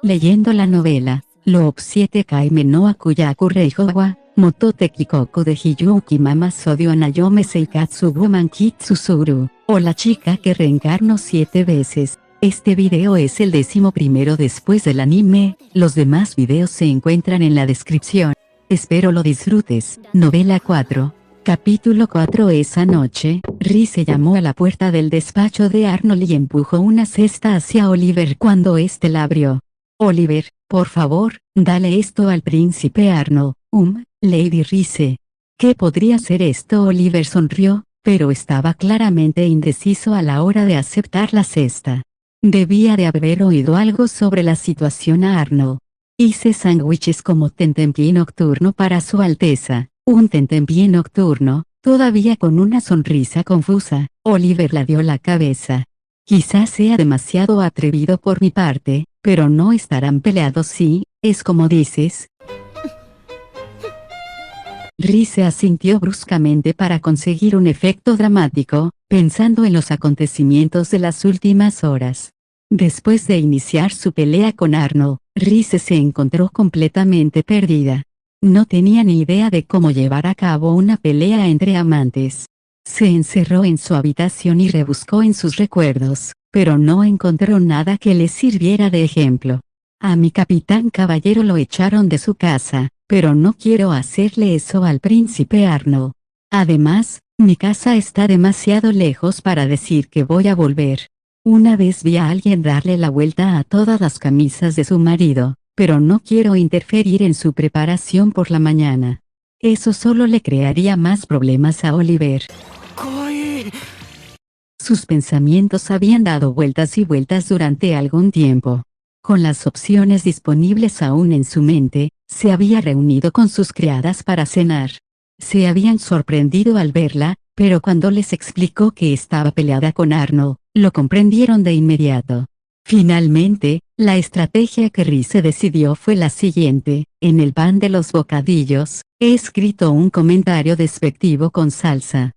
Leyendo la novela, Loob 7 Kaime no Akuyaku Reihowa, Motote Kikoku de Hiyuki Mama Sodio Anayome Seikatsu Woman Kitsusuru, o la chica que reencarnó 7 veces. Este video es el 11º después del anime, los demás videos se encuentran en la descripción. Espero lo disfrutes. Novela 4. Capítulo 4. Esa noche, Rise llamó a la puerta del despacho de Arnold y empujó una cesta hacia Oliver cuando éste la abrió. Oliver, por favor, dale esto al príncipe Arnold. Lady Rise. ¿Qué podría ser esto? Oliver sonrió, pero estaba claramente indeciso a la hora de aceptar la cesta. Debía de haber oído algo sobre la situación a Arnold. Hice sándwiches como tentempié nocturno para su Alteza. Un tentempié nocturno, todavía con una sonrisa confusa. Oliver la dio la cabeza. Quizás sea demasiado atrevido por mi parte, pero no estarán peleados si, es como dices. Rise asintió bruscamente para conseguir un efecto dramático, pensando en los acontecimientos de las últimas horas. Después de iniciar su pelea con Arnold, Rise se encontró completamente perdida. No tenía ni idea de cómo llevar a cabo una pelea entre amantes. Se encerró en su habitación y rebuscó en sus recuerdos, pero no encontró nada que le sirviera de ejemplo. A mi capitán caballero lo echaron de su casa, pero no quiero hacerle eso al príncipe Arnold. Además, mi casa está demasiado lejos para decir que voy a volver. Una vez vi a alguien darle la vuelta a todas las camisas de su marido, pero no quiero interferir en su preparación por la mañana. Eso solo le crearía más problemas a Oliver. Sus pensamientos habían dado vueltas y vueltas durante algún tiempo. Con las opciones disponibles aún en su mente, se había reunido con sus criadas para cenar. Se habían sorprendido al verla, pero cuando les explicó que estaba peleada con Arnold, lo comprendieron de inmediato. Finalmente, la estrategia que Rise decidió fue la siguiente: en el pan de los bocadillos, he escrito un comentario despectivo con salsa.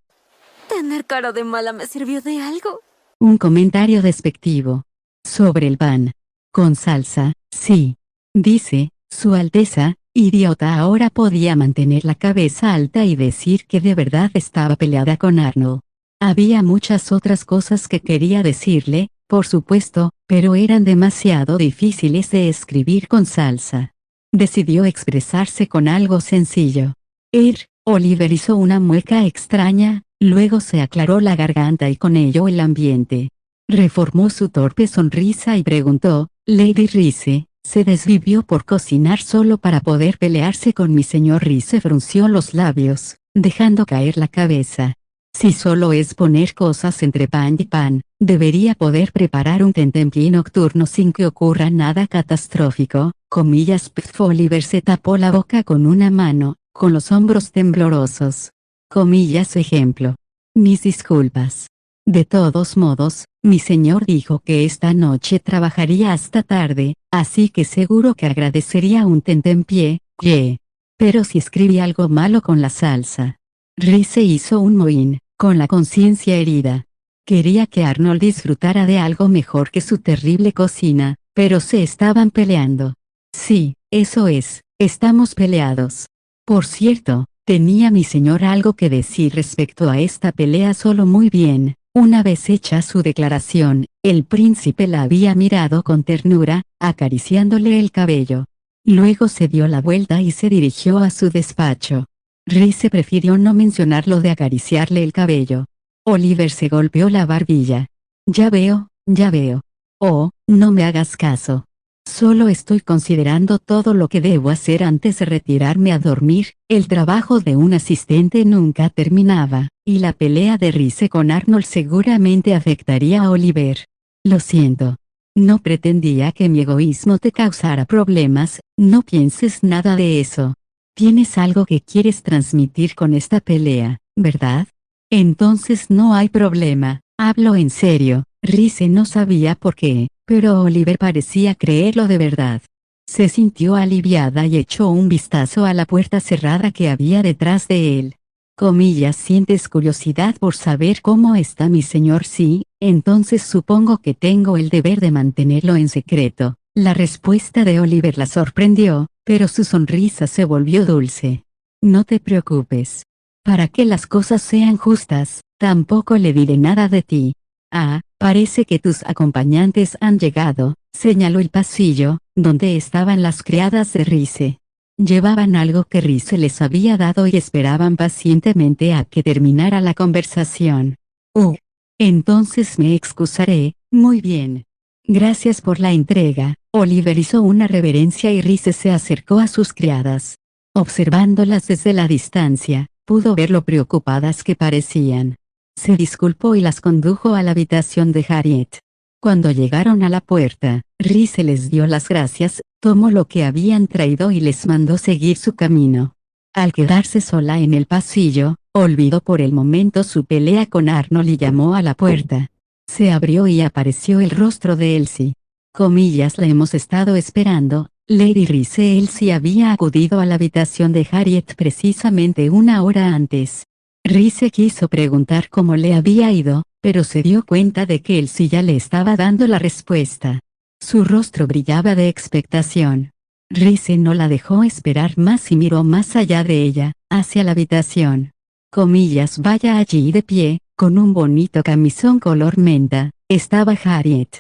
¿Tener cara de mala me sirvió de algo? Un comentario despectivo. Sobre el pan. Con salsa, sí. Dice, Su Alteza, idiota. Ahora podía mantener la cabeza alta y decir que de verdad estaba peleada con Arnold. Había muchas otras cosas que quería decirle, por supuesto, pero eran demasiado difíciles de escribir con salsa. Decidió expresarse con algo sencillo. Oliver hizo una mueca extraña, luego se aclaró la garganta y con ello el ambiente. Reformó su torpe sonrisa y preguntó, Lady Rise, ¿se desvivió por cocinar solo para poder pelearse con mi señor? Rise frunció los labios, dejando caer la cabeza. Si solo es poner cosas entre pan y pan, debería poder preparar un tentempié nocturno sin que ocurra nada catastrófico. Comillas. Oliver se tapó la boca con una mano, con los hombros temblorosos. Comillas. Ejemplo. Mis disculpas. De todos modos, mi señor dijo que esta noche trabajaría hasta tarde, así que seguro que agradecería un tentempié. Pero si escribí algo malo con la salsa. Rise hizo un mohín, con la conciencia herida. Quería que Arnold disfrutara de algo mejor que su terrible cocina, pero se estaban peleando. Sí, eso es, estamos peleados. Por cierto, tenía mi señor algo que decir respecto a esta pelea. Solo muy bien. Una vez hecha su declaración, el príncipe la había mirado con ternura, acariciándole el cabello. Luego se dio la vuelta y se dirigió a su despacho. Rise prefirió no mencionar lo de acariciarle el cabello. Oliver se golpeó la barbilla. Ya veo. Oh, no me hagas caso. Solo estoy considerando todo lo que debo hacer antes de retirarme a dormir. El trabajo de un asistente nunca terminaba, y la pelea de Rise con Arnold seguramente afectaría a Oliver. Lo siento. No pretendía que mi egoísmo te causara problemas, no pienses nada de eso. Tienes algo que quieres transmitir con esta pelea, ¿verdad? Entonces no hay problema, hablo en serio. Rise no sabía por qué, pero Oliver parecía creerlo de verdad. Se sintió aliviada y echó un vistazo a la puerta cerrada que había detrás de él. Comillas. ¿Sientes curiosidad por saber cómo está mi señor? Sí, entonces supongo que tengo el deber de mantenerlo en secreto. La respuesta de Oliver la sorprendió, pero su sonrisa se volvió dulce. No te preocupes. Para que las cosas sean justas, tampoco le diré nada de ti. Ah, parece que tus acompañantes han llegado, señaló el pasillo, donde estaban las criadas de Rize. Llevaban algo que Rize les había dado y esperaban pacientemente a que terminara la conversación. Entonces me excusaré. Muy bien. Gracias por la entrega. Oliver hizo una reverencia y Rize se acercó a sus criadas. Observándolas desde la distancia, pudo ver lo preocupadas que parecían. Se disculpó y las condujo a la habitación de Harriet. Cuando llegaron a la puerta, Rize les dio las gracias, tomó lo que habían traído y les mandó seguir su camino. Al quedarse sola en el pasillo, olvidó por el momento su pelea con Arnold y llamó a la puerta. Se abrió y apareció el rostro de Elsie. La hemos estado esperando. Lady Rize. Elsie había acudido a la habitación de Harriet precisamente una hora antes. Rize quiso preguntar cómo le había ido, pero se dio cuenta de que Elsie ya le estaba dando la respuesta. Su rostro brillaba de expectación. Rize no la dejó esperar más y miró más allá de ella, hacia la habitación. Vaya allí de pie, con un bonito camisón color menta, estaba Harriet.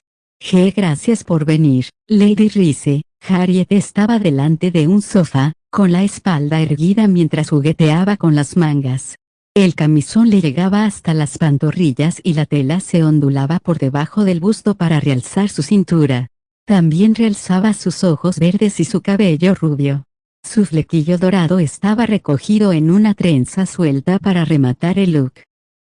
Gracias por venir, Lady Rize. Harriet estaba delante de un sofá, con la espalda erguida mientras jugueteaba con las mangas. El camisón le llegaba hasta las pantorrillas y la tela se ondulaba por debajo del busto para realzar su cintura. También realzaba sus ojos verdes y su cabello rubio. Su flequillo dorado estaba recogido en una trenza suelta para rematar el look.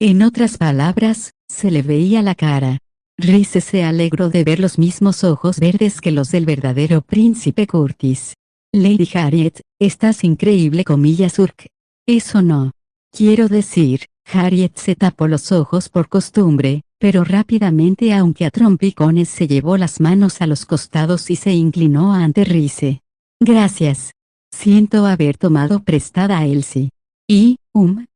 En otras palabras, se le veía la cara. Rize se alegró de ver los mismos ojos verdes que los del verdadero príncipe Curtis. Lady Harriet, estás increíble. Urk. Eso no. Quiero decir, Harriet se tapó los ojos por costumbre, pero rápidamente aunque a trompicones se llevó las manos a los costados y se inclinó ante Rize. Gracias. Siento haber tomado prestada a Elsie. Y,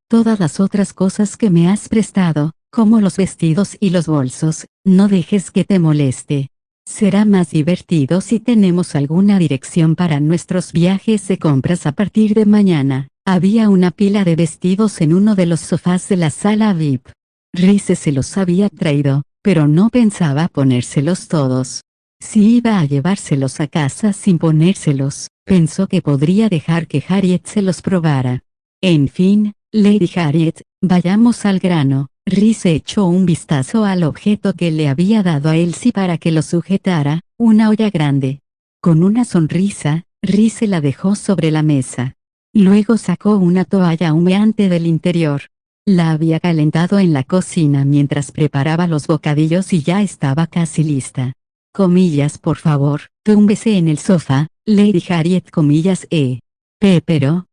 todas las otras cosas que me has prestado, como los vestidos y los bolsos, no dejes que te moleste. Será más divertido si tenemos alguna dirección para nuestros viajes de compras a partir de mañana. Había una pila de vestidos en uno de los sofás de la sala VIP. Rize se los había traído, pero no pensaba ponérselos todos. Si iba a llevárselos a casa sin ponérselos, pensó que podría dejar que Harriet se los probara. En fin, Lady Harriet, vayamos al grano. Rize echó un vistazo al objeto que le había dado a Elsie para que lo sujetara, una olla grande. Con una sonrisa, Rize la dejó sobre la mesa. Luego sacó una toalla humeante del interior. La había calentado en la cocina mientras preparaba los bocadillos y ya estaba casi lista. Por favor, túmbese en el sofá, Lady Harriet. Pero,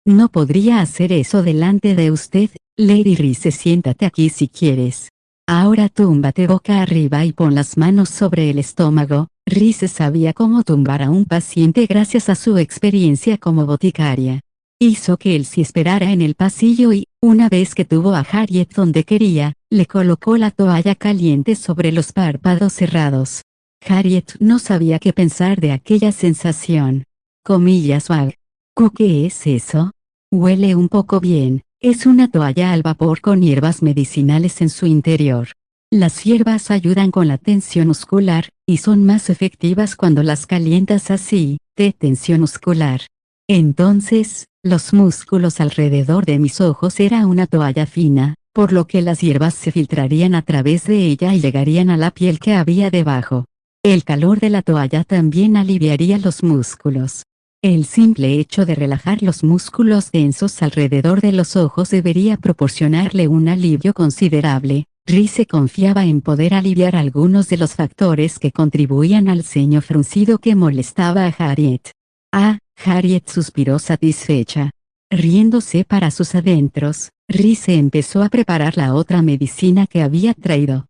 no podría hacer eso delante de usted, Lady Rize. Siéntate aquí si quieres. Ahora túmbate boca arriba y pon las manos sobre el estómago. Rize sabía cómo tumbar a un paciente gracias a su experiencia como boticaria. Hizo que Elsie esperara en el pasillo y, una vez que tuvo a Harriet donde quería, le colocó la toalla caliente sobre los párpados cerrados. Harriet no sabía qué pensar de aquella sensación. Wag. ¿Qué es eso? Huele un poco bien. Es una toalla al vapor con hierbas medicinales en su interior. Las hierbas ayudan con la tensión muscular, y son más efectivas cuando las calientas así, de tensión muscular. Entonces, los músculos alrededor de mis ojos era una toalla fina, por lo que las hierbas se filtrarían a través de ella y llegarían a la piel que había debajo. El calor de la toalla también aliviaría los músculos. El simple hecho de relajar los músculos densos alrededor de los ojos debería proporcionarle un alivio considerable. Rize confiaba en poder aliviar algunos de los factores que contribuían al ceño fruncido que molestaba a Harriet. Harriet suspiró satisfecha. Riéndose para sus adentros, Rize empezó a preparar la otra medicina que había traído.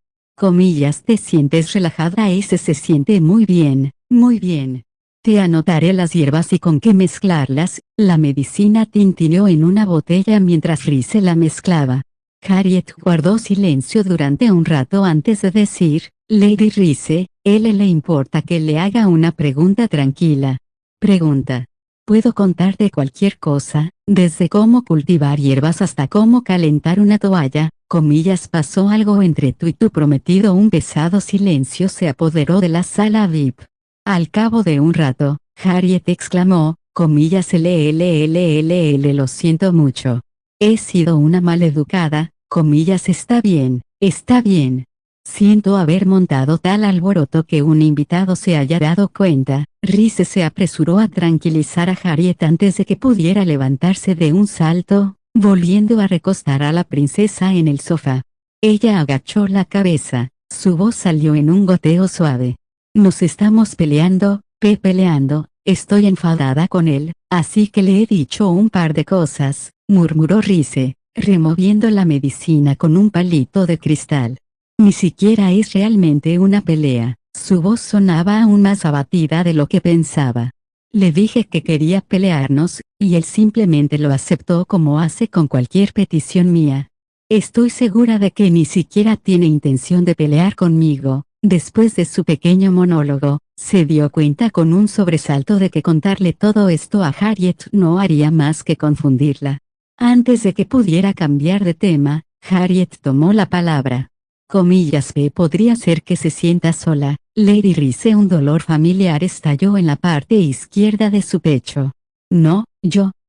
¿Te sientes relajada? Ese se siente muy bien, muy bien. Te anotaré las hierbas y con qué mezclarlas. La medicina tintineó en una botella mientras Rize la mezclaba. Harriet guardó silencio durante un rato antes de decir, Lady Rice, él le importa que le haga una pregunta tranquila. Pregunta. Puedo contarte cualquier cosa, desde cómo cultivar hierbas hasta cómo calentar una toalla. Comillas, pasó algo entre tú y tu prometido. Un pesado silencio se apoderó de la sala VIP. Al cabo de un rato, Harriet exclamó, comillas, lo siento mucho. He sido una maleducada, comillas, está bien, está bien. Siento haber montado tal alboroto que un invitado se haya dado cuenta. Rice se apresuró a tranquilizar a Harriet antes de que pudiera levantarse de un salto, volviendo a recostar a la princesa en el sofá. Ella agachó la cabeza, su voz salió en un goteo suave. Nos estamos peleando, peleando, estoy enfadada con él, así que le he dicho un par de cosas, murmuró Rice, removiendo la medicina con un palito de cristal. Ni siquiera es realmente una pelea. Su voz sonaba aún más abatida de lo que pensaba. Le dije que quería pelearnos, y él simplemente lo aceptó como hace con cualquier petición mía. Estoy segura de que ni siquiera tiene intención de pelear conmigo. Después de su pequeño monólogo, se dio cuenta con un sobresalto de que contarle todo esto a Harriet no haría más que confundirla. Antes de que pudiera cambiar de tema, Harriet tomó la palabra. Comillas, podría ser que se sienta sola. Lady Rice, un dolor familiar estalló en la parte izquierda de su pecho. No,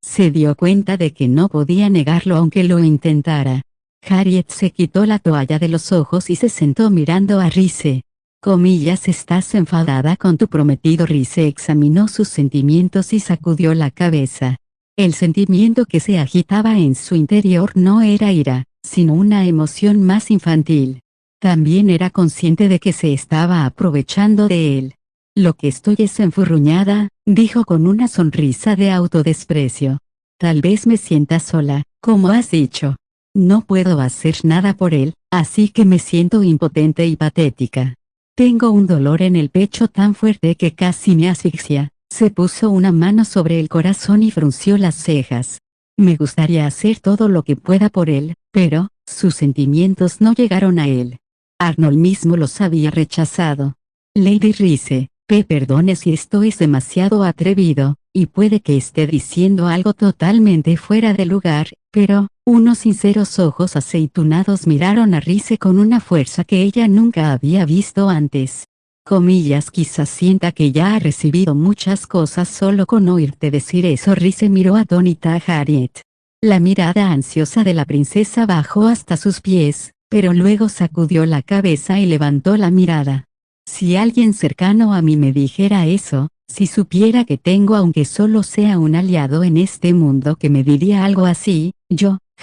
se dio cuenta de que no podía negarlo aunque lo intentara. Harriet se quitó la toalla de los ojos y se sentó mirando a Rice. Comillas, estás enfadada con tu prometido. Rice examinó sus sentimientos y sacudió la cabeza. El sentimiento que se agitaba en su interior no era ira, sino una emoción más infantil. También era consciente de que se estaba aprovechando de él. Lo que estoy es enfurruñada, dijo con una sonrisa de autodesprecio. Tal vez me sienta sola, como has dicho. No puedo hacer nada por él, así que me siento impotente y patética. Tengo un dolor en el pecho tan fuerte que casi me asfixia. Se puso una mano sobre el corazón y frunció las cejas. Me gustaría hacer todo lo que pueda por él, pero, sus sentimientos no llegaron a él. Arnold mismo los había rechazado. Lady Rice, perdone si esto es demasiado atrevido, y puede que esté diciendo algo totalmente fuera de lugar, pero, unos sinceros ojos aceitunados miraron a Rice con una fuerza que ella nunca había visto antes. Comillas, quizás sienta que ya ha recibido muchas cosas solo con oírte decir eso. Rice miró atónita a Harriet. La mirada ansiosa de la princesa bajó hasta sus pies, pero luego sacudió la cabeza y levantó la mirada. Si alguien cercano a mí me dijera eso, si supiera que tengo aunque solo sea un aliado en este mundo que me diría algo así,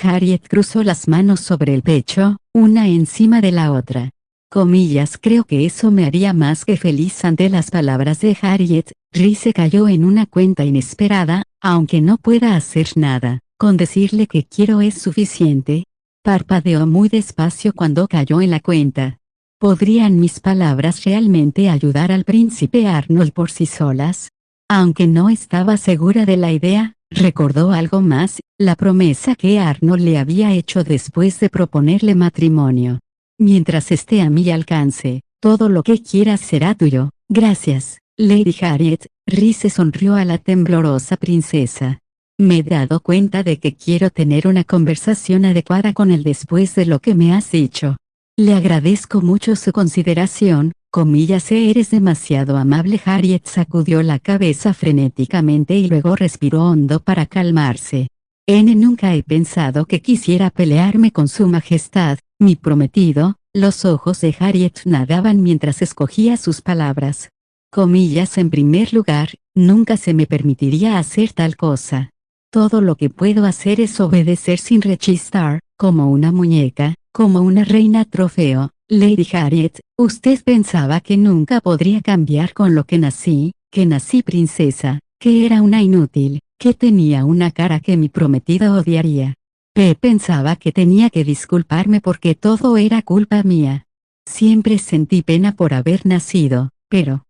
Harriet cruzó las manos sobre el pecho, una encima de la otra. Comillas, creo que eso me haría más que feliz. Ante las palabras de Harriet, Rice cayó en una cuenta inesperada, aunque no pueda hacer nada, con decirle que quiero es suficiente. Parpadeó muy despacio cuando cayó en la cuenta. ¿Podrían mis palabras realmente ayudar al príncipe Arnold por sí solas? Aunque no estaba segura de la idea, recordó algo más, la promesa que Arnold le había hecho después de proponerle matrimonio. Mientras esté a mi alcance, todo lo que quieras será tuyo. Gracias, Lady Harriet. Rice sonrió a la temblorosa princesa. Me he dado cuenta de que quiero tener una conversación adecuada con él después de lo que me has dicho. Le agradezco mucho su consideración, comillas, eres demasiado amable. Harriet sacudió la cabeza frenéticamente y luego respiró hondo para calmarse. Nunca he pensado que quisiera pelearme con su majestad, mi prometido. Los ojos de Harriet nadaban mientras escogía sus palabras. Comillas, en primer lugar, nunca se me permitiría hacer tal cosa. Todo lo que puedo hacer es obedecer sin rechistar, como una muñeca, como una reina trofeo. Lady Harriet, usted pensaba que nunca podría cambiar con lo que nací princesa, que era una inútil, que tenía una cara que mi prometida odiaría. Pensaba que tenía que disculparme porque todo era culpa mía. Siempre sentí pena por haber nacido, pero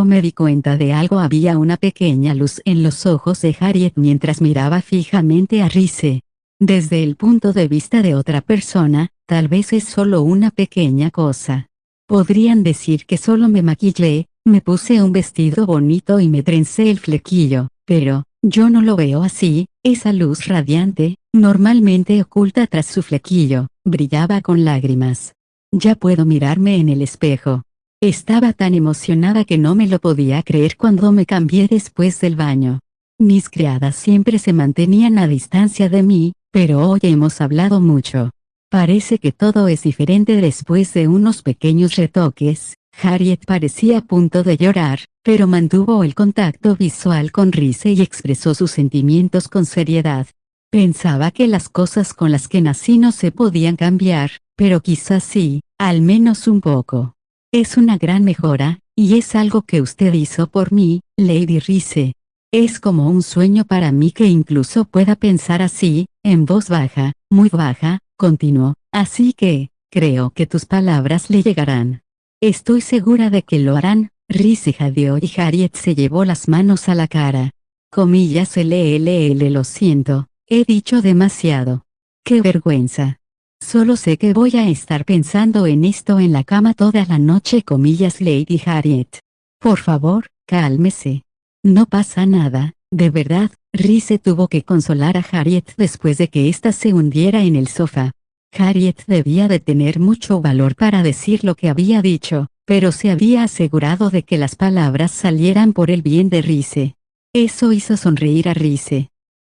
me di cuenta de algo. Había una pequeña luz en los ojos de Harriet mientras miraba fijamente a Rice. Desde el punto de vista de otra persona, tal vez es solo una pequeña cosa. Podrían decir que solo me maquillé, me puse un vestido bonito y me trencé el flequillo, pero, yo no lo veo así. Esa luz radiante, normalmente oculta tras su flequillo, brillaba con lágrimas. Ya puedo mirarme en el espejo. Estaba tan emocionada que no me lo podía creer cuando me cambié después del baño. Mis criadas siempre se mantenían a distancia de mí, pero hoy hemos hablado mucho. Parece que todo es diferente después de unos pequeños retoques. Harriet parecía a punto de llorar, pero mantuvo el contacto visual con Rhys y expresó sus sentimientos con seriedad. Pensaba que las cosas con las que nací no se podían cambiar, pero quizás sí, al menos un poco. Es una gran mejora, y es algo que usted hizo por mí, Lady Rhys. Es como un sueño para mí que incluso pueda pensar así, en voz baja, muy baja, continuó, así que, creo que tus palabras le llegarán. Estoy segura de que lo harán. Rhys jadeó y Harriet se llevó las manos a la cara. Comillas lo siento, he dicho demasiado. ¡Qué vergüenza! Solo sé que voy a estar pensando en esto en la cama toda la noche. Comillas Lady Harriet. Por favor, cálmese. No pasa nada, de verdad. Rhys tuvo que consolar a Harriet después de que ésta se hundiera en el sofá. Harriet debía de tener mucho valor para decir lo que había dicho, pero se había asegurado de que las palabras salieran por el bien de Rhys. Eso hizo sonreír a Rhys.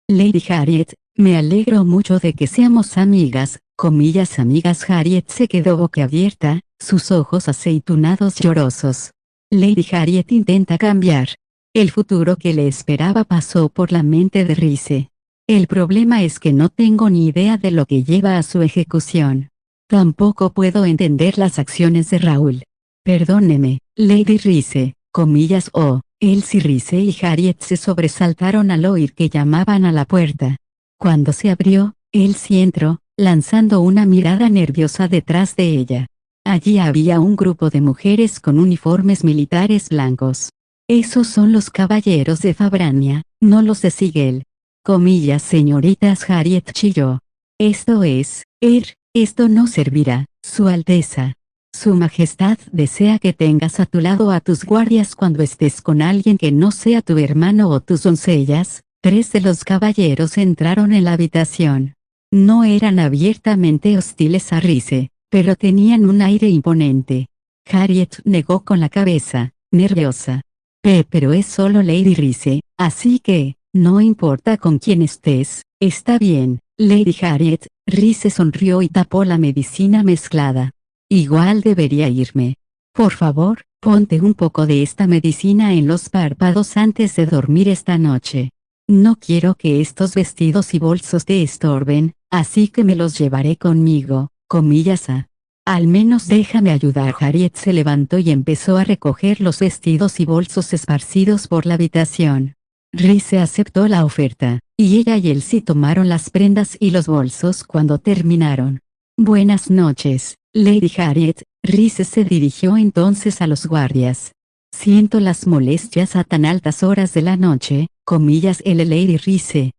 Lady Harriet, me alegro mucho de que seamos amigas. Comillas amigas. Harriet se quedó boquiabierta, sus ojos aceitunados llorosos. Lady Harriet intenta cambiar. El futuro que le esperaba pasó por la mente de Rhys. El problema es que no tengo ni idea de lo que lleva a su ejecución. Tampoco puedo entender las acciones de Raúl. Perdóneme, Lady Rhys, comillas Elsie Rhys y Harriet se sobresaltaron al oír que llamaban a la puerta. Cuando se abrió, Elsie entró, lanzando una mirada nerviosa detrás de ella. Allí había un grupo de mujeres con uniformes militares blancos. Esos son los caballeros de Fabrania, no los de Sigel. Comillas señoritas. Harriet chilló. Esto es, esto no servirá, Su Alteza. Su Majestad desea que tengas a tu lado a tus guardias cuando estés con alguien que no sea tu hermano o tus doncellas. 3 de los caballeros entraron en la habitación. No eran abiertamente hostiles a Rhys, pero tenían un aire imponente. Harriet negó con la cabeza, nerviosa. Pero es solo Lady Rhys, así que, no importa con quién estés, está bien, Lady Harriet. Rhys sonrió y tapó la medicina mezclada. Igual debería irme. Por favor, ponte un poco de esta medicina en los párpados antes de dormir esta noche. No quiero que estos vestidos y bolsos te estorben, así que me los llevaré conmigo. Comillas Al menos déjame ayudar. Harriet se levantó y empezó a recoger los vestidos y bolsos esparcidos por la habitación. Rhys aceptó la oferta, y ella y Elsie tomaron las prendas y los bolsos cuando terminaron. Buenas noches, Lady Harriet. Rhys se dirigió entonces a los guardias. Siento las molestias a tan altas horas de la noche. Comillas Lady Rhys.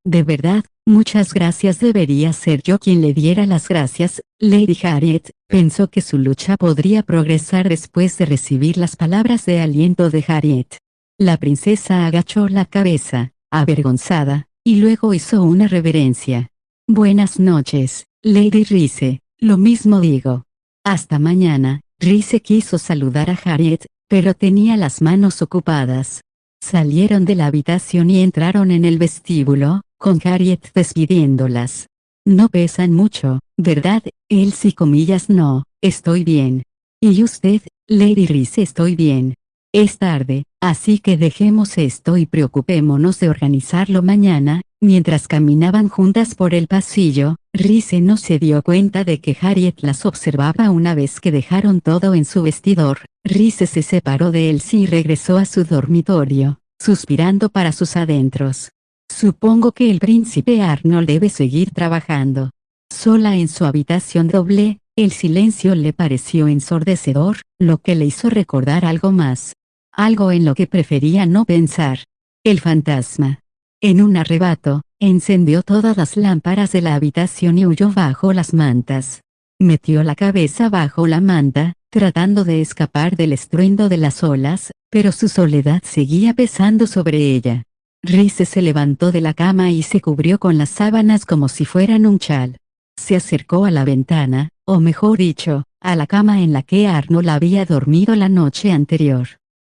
De verdad, muchas gracias. Debería ser yo quien le diera las gracias. Lady Harriet pensó que su lucha podría progresar después de recibir las palabras de aliento de Harriet. La princesa agachó la cabeza, avergonzada, y luego hizo una reverencia. Buenas noches, Lady Rhys. Lo mismo digo. Hasta mañana. Rhys quiso saludar a Harriet, pero tenía las manos ocupadas. Salieron de la habitación y entraron en el vestíbulo, con Harriet despidiéndolas. No pesan mucho, ¿verdad, Elsie? Comillas no, estoy bien. ¿Y usted, Lady Rhys? Estoy bien. Es tarde, así que dejemos esto y preocupémonos de organizarlo mañana. Mientras caminaban juntas por el pasillo, Rhys no se dio cuenta de que Harriet las observaba. Una vez que dejaron todo en su vestidor, Rhys se separó de Elsie y regresó a su dormitorio, suspirando para sus adentros. Supongo que el príncipe Arnold debe seguir trabajando. Sola en su habitación doble, el silencio le pareció ensordecedor, lo que le hizo recordar algo más. Algo en lo que prefería no pensar. El fantasma. En un arrebato, encendió todas las lámparas de la habitación y huyó bajo las mantas. Metió la cabeza bajo la manta, tratando de escapar del estruendo de las olas, pero su soledad seguía pesando sobre ella. Rhys se levantó de la cama y se cubrió con las sábanas como si fueran un chal. Se acercó a la ventana, o mejor dicho, a la cama en la que Arnold había dormido la noche anterior.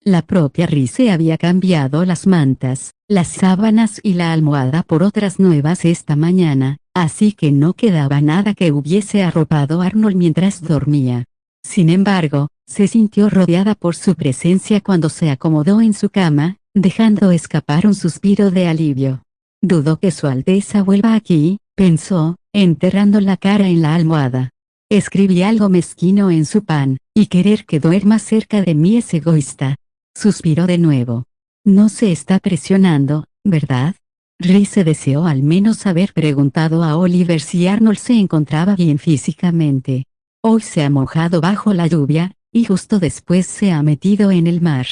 La propia Rhys había cambiado las mantas, las sábanas y la almohada por otras nuevas esta mañana, así que no quedaba nada que hubiese arropado a Arnold mientras dormía. Sin embargo, se sintió rodeada por su presencia cuando se acomodó en su cama, dejando escapar un suspiro de alivio. «Dudo que Su Alteza vuelva aquí», pensó, enterrando la cara en la almohada. «Escribí algo mezquino en su pan, y querer que duerma cerca de mí es egoísta». Suspiró de nuevo. «No se está presionando, ¿verdad?» Rhys deseó al menos haber preguntado a Oliver si Arnold se encontraba bien físicamente. Hoy se ha mojado bajo la lluvia, y justo después se ha metido en el mar.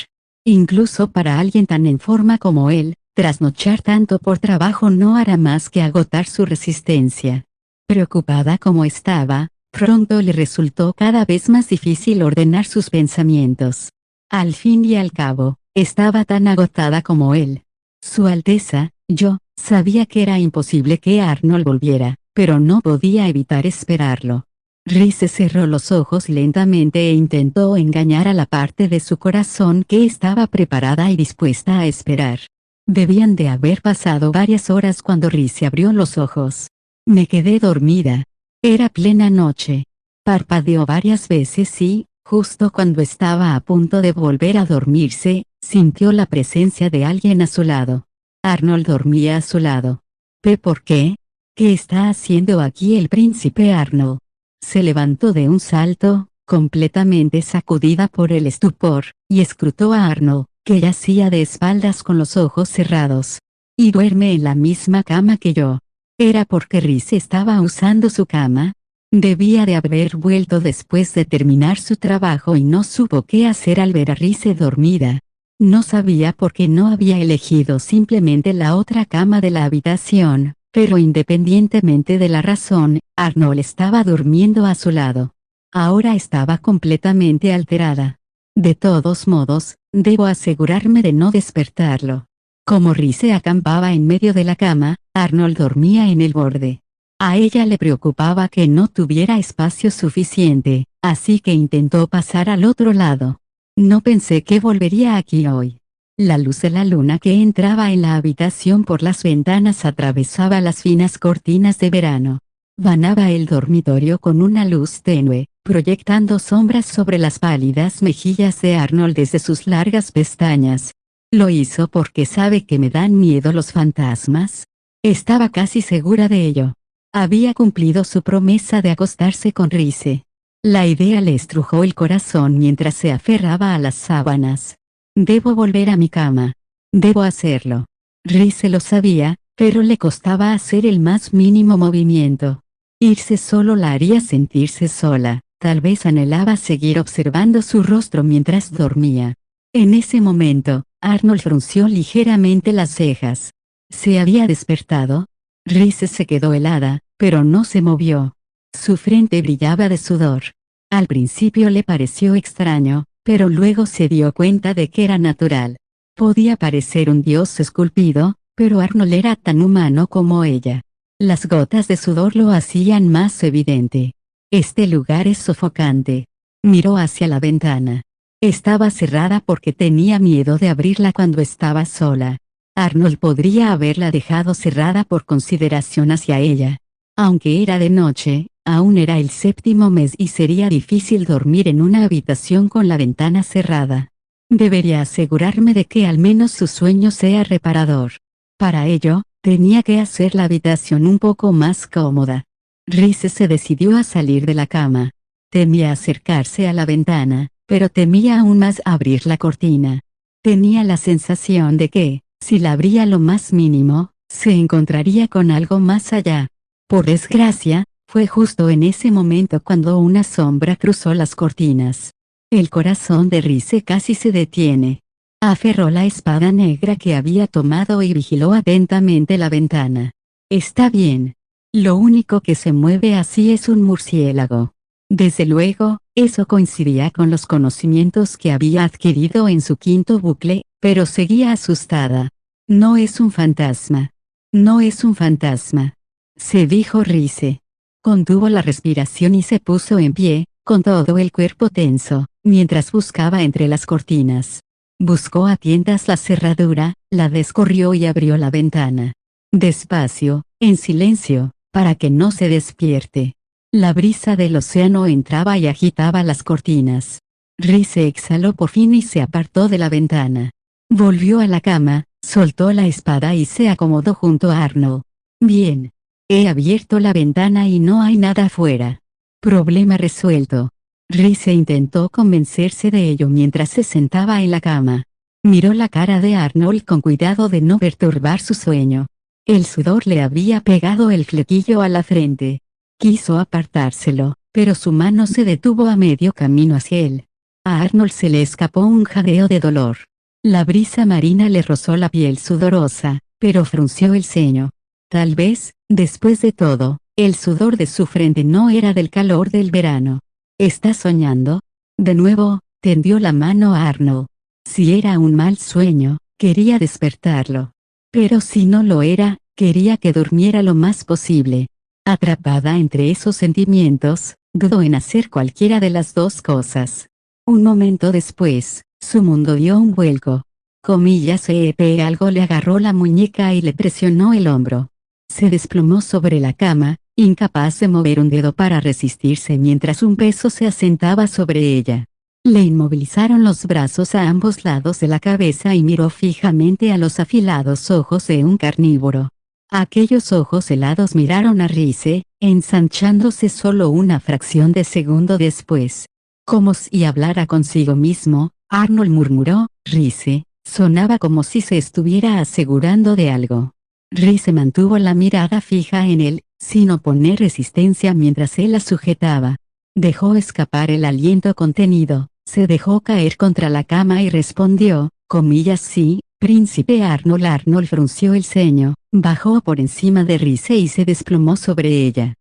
Incluso para alguien tan en forma como él, trasnochar tanto por trabajo no hará más que agotar su resistencia. Preocupada como estaba, pronto le resultó cada vez más difícil ordenar sus pensamientos. Al fin y al cabo, estaba tan agotada como él. Su Alteza, yo sabía que era imposible que Arnold volviera, pero no podía evitar esperarlo. Rhys cerró los ojos lentamente e intentó engañar a la parte de su corazón que estaba preparada y dispuesta a esperar. Debían de haber pasado varias horas cuando Rhys abrió los ojos. Me quedé dormida. Era plena noche. Parpadeó varias veces y, justo cuando estaba a punto de volver a dormirse, sintió la presencia de alguien a su lado. Arnold dormía a su lado. ¿Por qué? ¿Qué está haciendo aquí el príncipe Arnold? Se levantó de un salto, completamente sacudida por el estupor, y escrutó a Arnold, que yacía de espaldas con los ojos cerrados. «¿Y duerme en la misma cama que yo?» ¿Era porque Rhys estaba usando su cama? Debía de haber vuelto después de terminar su trabajo y no supo qué hacer al ver a Rhys dormida. No sabía por qué no había elegido simplemente la otra cama de la habitación, pero independientemente de la razón, Arnold estaba durmiendo a su lado. Ahora estaba completamente alterada. De todos modos, debo asegurarme de no despertarlo. Como Rhys acampaba en medio de la cama, Arnold dormía en el borde. A ella le preocupaba que no tuviera espacio suficiente, así que intentó pasar al otro lado. «No pensé que volvería aquí hoy». La luz de la luna que entraba en la habitación por las ventanas atravesaba las finas cortinas de verano. Banaba el dormitorio con una luz tenue, proyectando sombras sobre las pálidas mejillas de Arnold desde sus largas pestañas. «¿Lo hizo porque sabe que me dan miedo los fantasmas?» Estaba casi segura de ello. Había cumplido su promesa de acostarse con Rhys. La idea le estrujó el corazón mientras se aferraba a las sábanas. «Debo volver a mi cama. Debo hacerlo». Rhys lo sabía, pero le costaba hacer el más mínimo movimiento. Irse solo la haría sentirse sola. Tal vez anhelaba seguir observando su rostro mientras dormía. En ese momento, Arnold frunció ligeramente las cejas. ¿Se había despertado? Rhys se quedó helada, pero no se movió. Su frente brillaba de sudor. Al principio le pareció extraño, pero luego se dio cuenta de que era natural. Podía parecer un dios esculpido, pero Arnold era tan humano como ella. Las gotas de sudor lo hacían más evidente. «Este lugar es sofocante». Miró hacia la ventana. Estaba cerrada porque tenía miedo de abrirla cuando estaba sola. Arnold podría haberla dejado cerrada por consideración hacia ella. Aunque era de noche, aún era el 7º mes y sería difícil dormir en una habitación con la ventana cerrada. Debería asegurarme de que al menos su sueño sea reparador. Para ello, tenía que hacer la habitación un poco más cómoda. Rhys se decidió a salir de la cama. Temía acercarse a la ventana, pero temía aún más abrir la cortina. Tenía la sensación de que, si la abría lo más mínimo, se encontraría con algo más allá. Por desgracia, fue justo en ese momento cuando una sombra cruzó las cortinas. El corazón de Rhys casi se detiene. Aferró la espada negra que había tomado y vigiló atentamente la ventana. «Está bien. Lo único que se mueve así es un murciélago». Desde luego, eso coincidía con los conocimientos que había adquirido en su quinto bucle, pero seguía asustada. No es un fantasma. No es un fantasma, se dijo Rize. Contuvo la respiración y se puso en pie, con todo el cuerpo tenso, mientras buscaba entre las cortinas. Buscó a tientas la cerradura, la descorrió y abrió la ventana. Despacio, en silencio, para que no se despierte. La brisa del océano entraba y agitaba las cortinas. Rize exhaló por fin y se apartó de la ventana. Volvió a la cama, soltó la espada y se acomodó junto a Arnold. Bien. He abierto la ventana y no hay nada afuera. Problema resuelto. Rize intentó convencerse de ello mientras se sentaba en la cama. Miró la cara de Arnold con cuidado de no perturbar su sueño. El sudor le había pegado el flequillo a la frente. Quiso apartárselo, pero su mano se detuvo a medio camino hacia él. A Arnold se le escapó un jadeo de dolor. La brisa marina le rozó la piel sudorosa, pero frunció el ceño. Tal vez, después de todo, el sudor de su frente no era del calor del verano. ¿Estás soñando? De nuevo, tendió la mano a Arnold. Si era un mal sueño, quería despertarlo. Pero si no lo era, quería que durmiera lo más posible. Atrapada entre esos sentimientos, dudó en hacer cualquiera de las dos cosas. Un momento después, su mundo dio un vuelco. Algo le agarró la muñeca y le presionó el hombro. Se desplomó sobre la cama, incapaz de mover un dedo para resistirse mientras un peso se asentaba sobre ella. Le inmovilizaron los brazos a ambos lados de la cabeza y miró fijamente a los afilados ojos de un carnívoro. Aquellos ojos helados miraron a Rize, ensanchándose solo una fracción de segundo después. Como si hablara consigo mismo, Arnold murmuró, Rize, sonaba como si se estuviera asegurando de algo. Rize mantuvo la mirada fija en él, sin oponer resistencia mientras él la sujetaba. Dejó escapar el aliento contenido, se dejó caer contra la cama y respondió, sí, príncipe Arnold. Arnold frunció el ceño, bajó por encima de Rize y se desplomó sobre ella.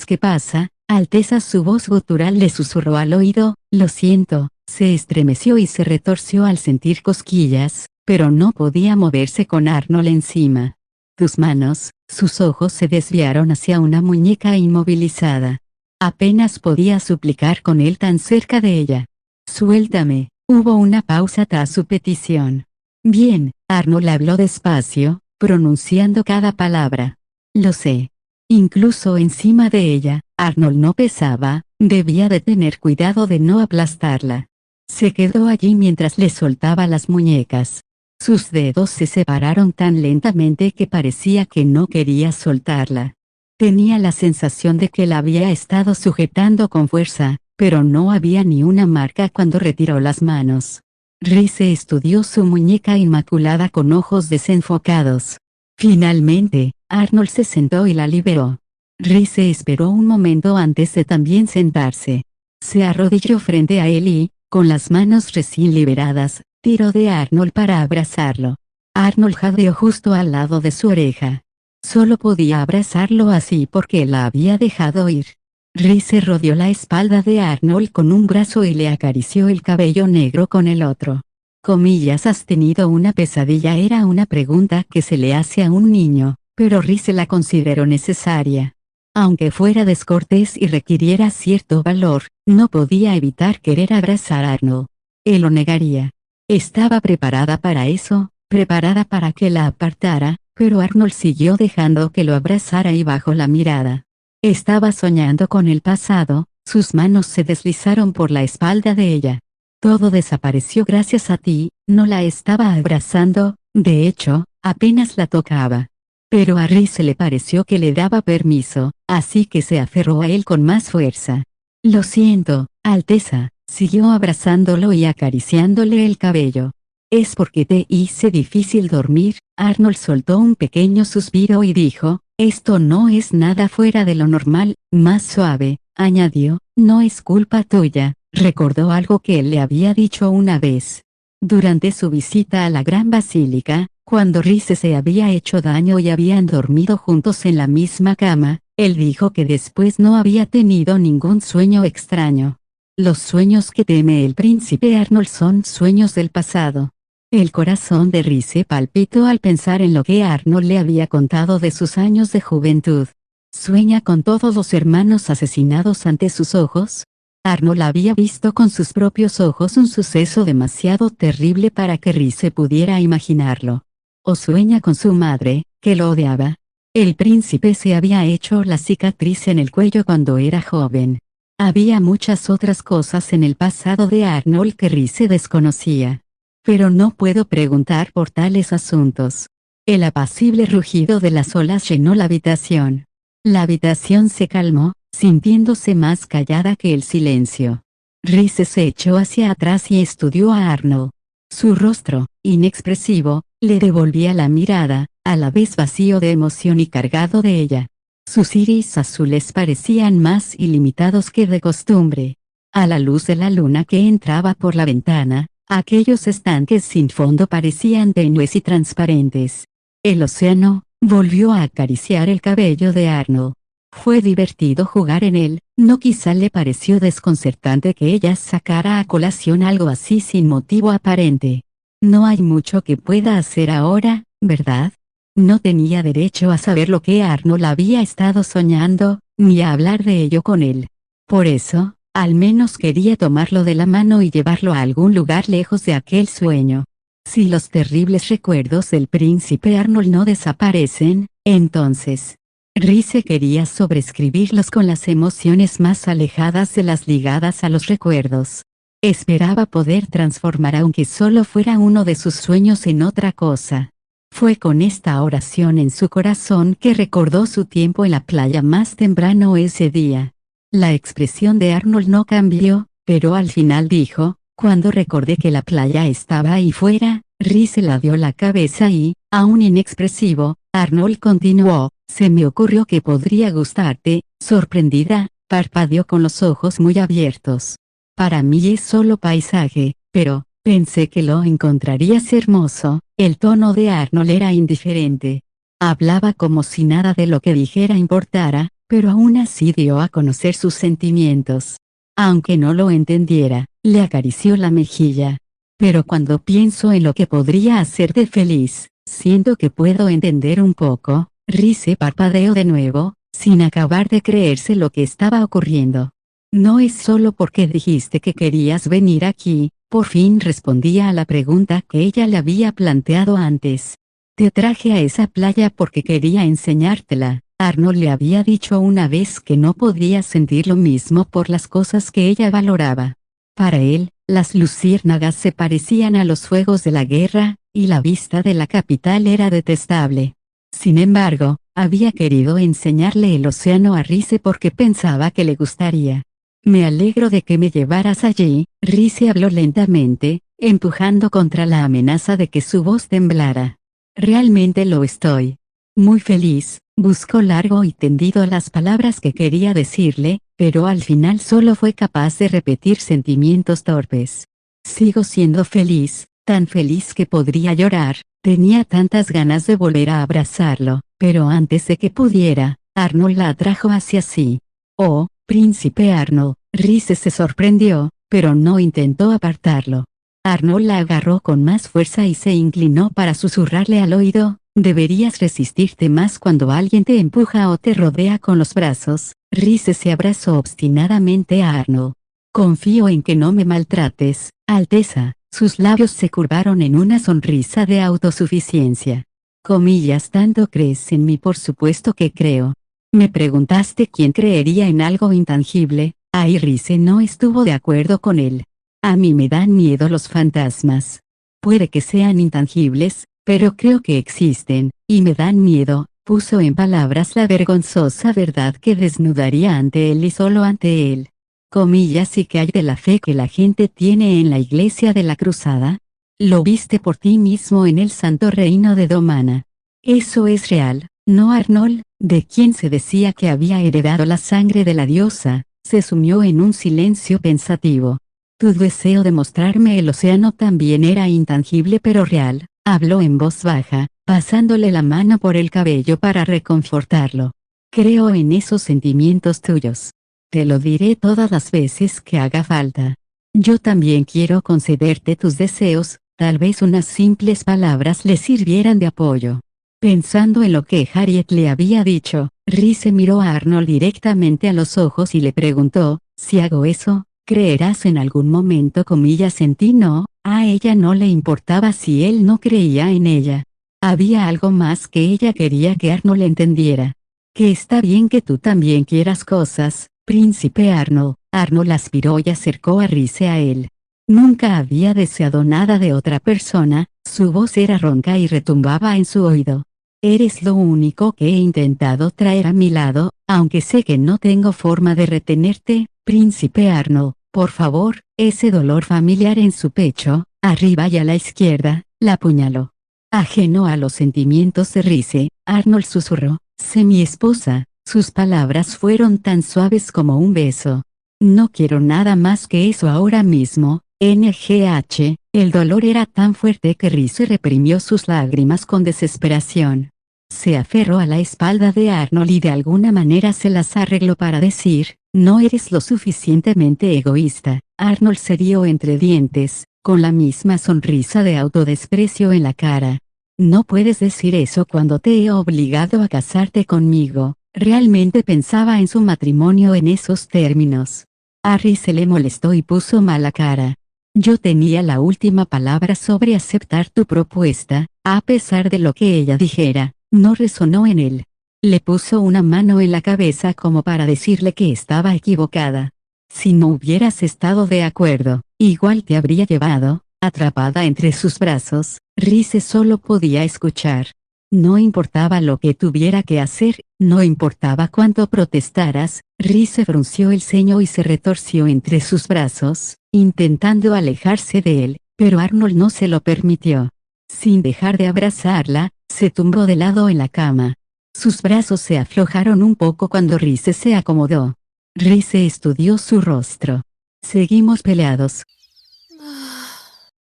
¿Qué pasa, Alteza? Su voz gutural le susurró al oído, lo siento. Se estremeció y se retorció al sentir cosquillas, pero no podía moverse con Arnold encima. Tus manos, sus ojos se desviaron hacia una muñeca inmovilizada. Apenas podía suplicar con él tan cerca de ella. Suéltame. Hubo una pausa tras su petición. Bien, Arnold habló despacio, pronunciando cada palabra. Lo sé. Incluso encima de ella, Arnold no pesaba, debía de tener cuidado de no aplastarla. Se quedó allí mientras le soltaba las muñecas. Sus dedos se separaron tan lentamente que parecía que no quería soltarla. Tenía la sensación de que la había estado sujetando con fuerza, pero no había ni una marca cuando retiró las manos. Rize estudió su muñeca inmaculada con ojos desenfocados. Finalmente, Arnold se sentó y la liberó. Rize esperó un momento antes de también sentarse. Se arrodilló frente a él y, con las manos recién liberadas, tiró de Arnold para abrazarlo. Arnold jadeó justo al lado de su oreja. Solo podía abrazarlo así porque la había dejado ir. Rize rodeó la espalda de Arnold con un brazo y le acarició el cabello negro con el otro. ¿Has tenido una pesadilla? Era una pregunta que se le hace a un niño, pero Rize la consideró necesaria. Aunque fuera descortés y requiriera cierto valor, no podía evitar querer abrazar a Arnold. Él lo negaría. Estaba preparada para eso, preparada para que la apartara, pero Arnold siguió dejando que lo abrazara y bajó la mirada. Estaba soñando con el pasado, sus manos se deslizaron por la espalda de ella. Todo desapareció gracias a ti, no la estaba abrazando, de hecho, apenas la tocaba. Pero a Rize le pareció que le daba permiso, así que se aferró a él con más fuerza. Lo siento, Alteza, siguió abrazándolo y acariciándole el cabello. Es porque te hice difícil dormir. Arnold soltó un pequeño suspiro y dijo, esto no es nada fuera de lo normal. Más suave, añadió, no es culpa tuya. Recordó algo que él le había dicho una vez. Durante su visita a la gran basílica, cuando Rize se había hecho daño y habían dormido juntos en la misma cama, Él dijo que después no había tenido ningún sueño extraño. Los sueños que teme el príncipe Arnold son sueños del pasado. El corazón de Rhys palpitó al pensar en lo que Arnold le había contado de sus años de juventud. ¿Sueña con todos los hermanos asesinados ante sus ojos? Arnold había visto con sus propios ojos un suceso demasiado terrible para que Rhys pudiera imaginarlo. ¿O sueña con su madre, que lo odiaba? El príncipe se había hecho la cicatriz en el cuello cuando era joven. Había muchas otras cosas en el pasado de Arnold que Rhys desconocía. Pero no puedo preguntar por tales asuntos. El apacible rugido de las olas llenó la habitación. La habitación se calmó, sintiéndose más callada que el silencio. Rhys se echó hacia atrás y estudió a Arnold. Su rostro, inexpresivo, le devolvía la mirada, a la vez vacío de emoción y cargado de ella. Sus iris azules parecían más ilimitados que de costumbre. A la luz de la luna que entraba por la ventana, aquellos estanques sin fondo parecían tenues y transparentes. El océano volvió a acariciar el cabello de Arnold. Fue divertido jugar en él, no quizá le pareció desconcertante que ella sacara a colación algo así sin motivo aparente. No hay mucho que pueda hacer ahora, ¿verdad? No tenía derecho a saber lo que Arnold había estado soñando, ni a hablar de ello con él. Por eso, al menos quería tomarlo de la mano y llevarlo a algún lugar lejos de aquel sueño. Si los terribles recuerdos del príncipe Arnold no desaparecen, entonces, Rhys quería sobreescribirlos con las emociones más alejadas de las ligadas a los recuerdos. Esperaba poder transformar aunque solo fuera uno de sus sueños en otra cosa. Fue con esta oración en su corazón que recordó su tiempo en la playa más temprano ese día. La expresión de Arnold no cambió, pero al final dijo, cuando recordé que la playa estaba ahí fuera, Rhys ladeó la cabeza y, aún inexpresivo, Arnold continuó, se me ocurrió que podría gustarte. Sorprendida, parpadeó con los ojos muy abiertos. Para mí es solo paisaje, pero, pensé que lo encontrarías hermoso. El tono de Arnold era indiferente. Hablaba como si nada de lo que dijera importara, pero aún así dio a conocer sus sentimientos. Aunque no lo entendiera, le acarició la mejilla. Pero cuando pienso en lo que podría hacerte feliz, siento que puedo entender un poco. Rhys parpadeó de nuevo, sin acabar de creerse lo que estaba ocurriendo. No es solo porque dijiste que querías venir aquí, por fin respondía a la pregunta que ella le había planteado antes. Te traje a esa playa porque quería enseñártela. Arnold le había dicho una vez que no podía sentir lo mismo por las cosas que ella valoraba. Para él, las luciérnagas se parecían a los fuegos de la guerra, y la vista de la capital era detestable. Sin embargo, había querido enseñarle el océano a Rhys porque pensaba que le gustaría. Me alegro de que me llevaras allí. Rhys habló lentamente, empujando contra la amenaza de que su voz temblara. Realmente lo estoy. Muy feliz. Buscó largo y tendido las palabras que quería decirle, pero al final solo fue capaz de repetir sentimientos torpes. Sigo siendo feliz, tan feliz que podría llorar. Tenía tantas ganas de volver a abrazarlo, pero antes de que pudiera, Arnold la atrajo hacia sí. Oh, príncipe Arnold. Rhys se sorprendió, pero no intentó apartarlo. Arnold la agarró con más fuerza y se inclinó para susurrarle al oído. Deberías resistirte más cuando alguien te empuja o te rodea con los brazos. Rhys se abrazó obstinadamente a Arnold. Confío en que no me maltrates, Alteza. Sus labios se curvaron en una sonrisa de autosuficiencia. Comillas, tanto crees en mí, por supuesto que creo. Me preguntaste quién creería en algo intangible. Ahí Rhys no estuvo de acuerdo con él. A mí me dan miedo los fantasmas. Puede que sean intangibles, pero creo que existen, y me dan miedo. Puso en palabras la vergonzosa verdad que desnudaría ante él y solo ante él. Comillas, ¿y qué hay de la fe que la gente tiene en la iglesia de la cruzada? Lo viste por ti mismo en el santo reino de Domana. Eso es real, ¿no, Arnold? De quien se decía que había heredado la sangre de la diosa. Se sumió en un silencio pensativo. Tu deseo de mostrarme el océano también era intangible pero real. Habló en voz baja, pasándole la mano por el cabello para reconfortarlo. Creo en esos sentimientos tuyos. Te lo diré todas las veces que haga falta. Yo también quiero concederte tus deseos, tal vez unas simples palabras le sirvieran de apoyo. Pensando en lo que Harriet le había dicho, Rhys miró a Arnold directamente a los ojos y le preguntó, si hago eso, ¿creerás en algún momento en ti? No, a ella no le importaba si él no creía en ella. Había algo más que ella quería que Arnold entendiera. Que está bien que tú también quieras cosas, príncipe Arnold. Arnold aspiró y acercó a Rhys a él. Nunca había deseado nada de otra persona, su voz era ronca y retumbaba en su oído. Eres lo único que he intentado traer a mi lado, aunque sé que no tengo forma de retenerte, príncipe Arnold. Por favor. Ese dolor familiar en su pecho, arriba y a la izquierda, la apuñaló. Ajeno a los sentimientos de Rhys, Arnold susurró, sé mi esposa. Sus palabras fueron tan suaves como un beso. No quiero nada más que eso ahora mismo. NGH, el dolor era tan fuerte que Rhys reprimió sus lágrimas con desesperación. Se aferró a la espalda de Arnold y de alguna manera se las arregló para decir, no eres lo suficientemente egoísta. Arnold se rió entre dientes, con la misma sonrisa de autodesprecio en la cara. No puedes decir eso cuando te he obligado a casarte conmigo. Realmente pensaba en su matrimonio en esos términos. A Rhys se le molestó y puso mala cara. Yo tenía la última palabra sobre aceptar tu propuesta, a pesar de lo que ella dijera, no resonó en él. Le puso una mano en la cabeza como para decirle que estaba equivocada. Si no hubieras estado de acuerdo, igual te habría llevado. Atrapada entre sus brazos, Rhys solo podía escuchar. No importaba lo que tuviera que hacer, no importaba cuánto protestaras. Rhys frunció el ceño y se retorció entre sus brazos, intentando alejarse de él, pero Arnold no se lo permitió. Sin dejar de abrazarla, se tumbó de lado en la cama. Sus brazos se aflojaron un poco cuando Rhys se acomodó. Rhys estudió su rostro. Seguimos peleados.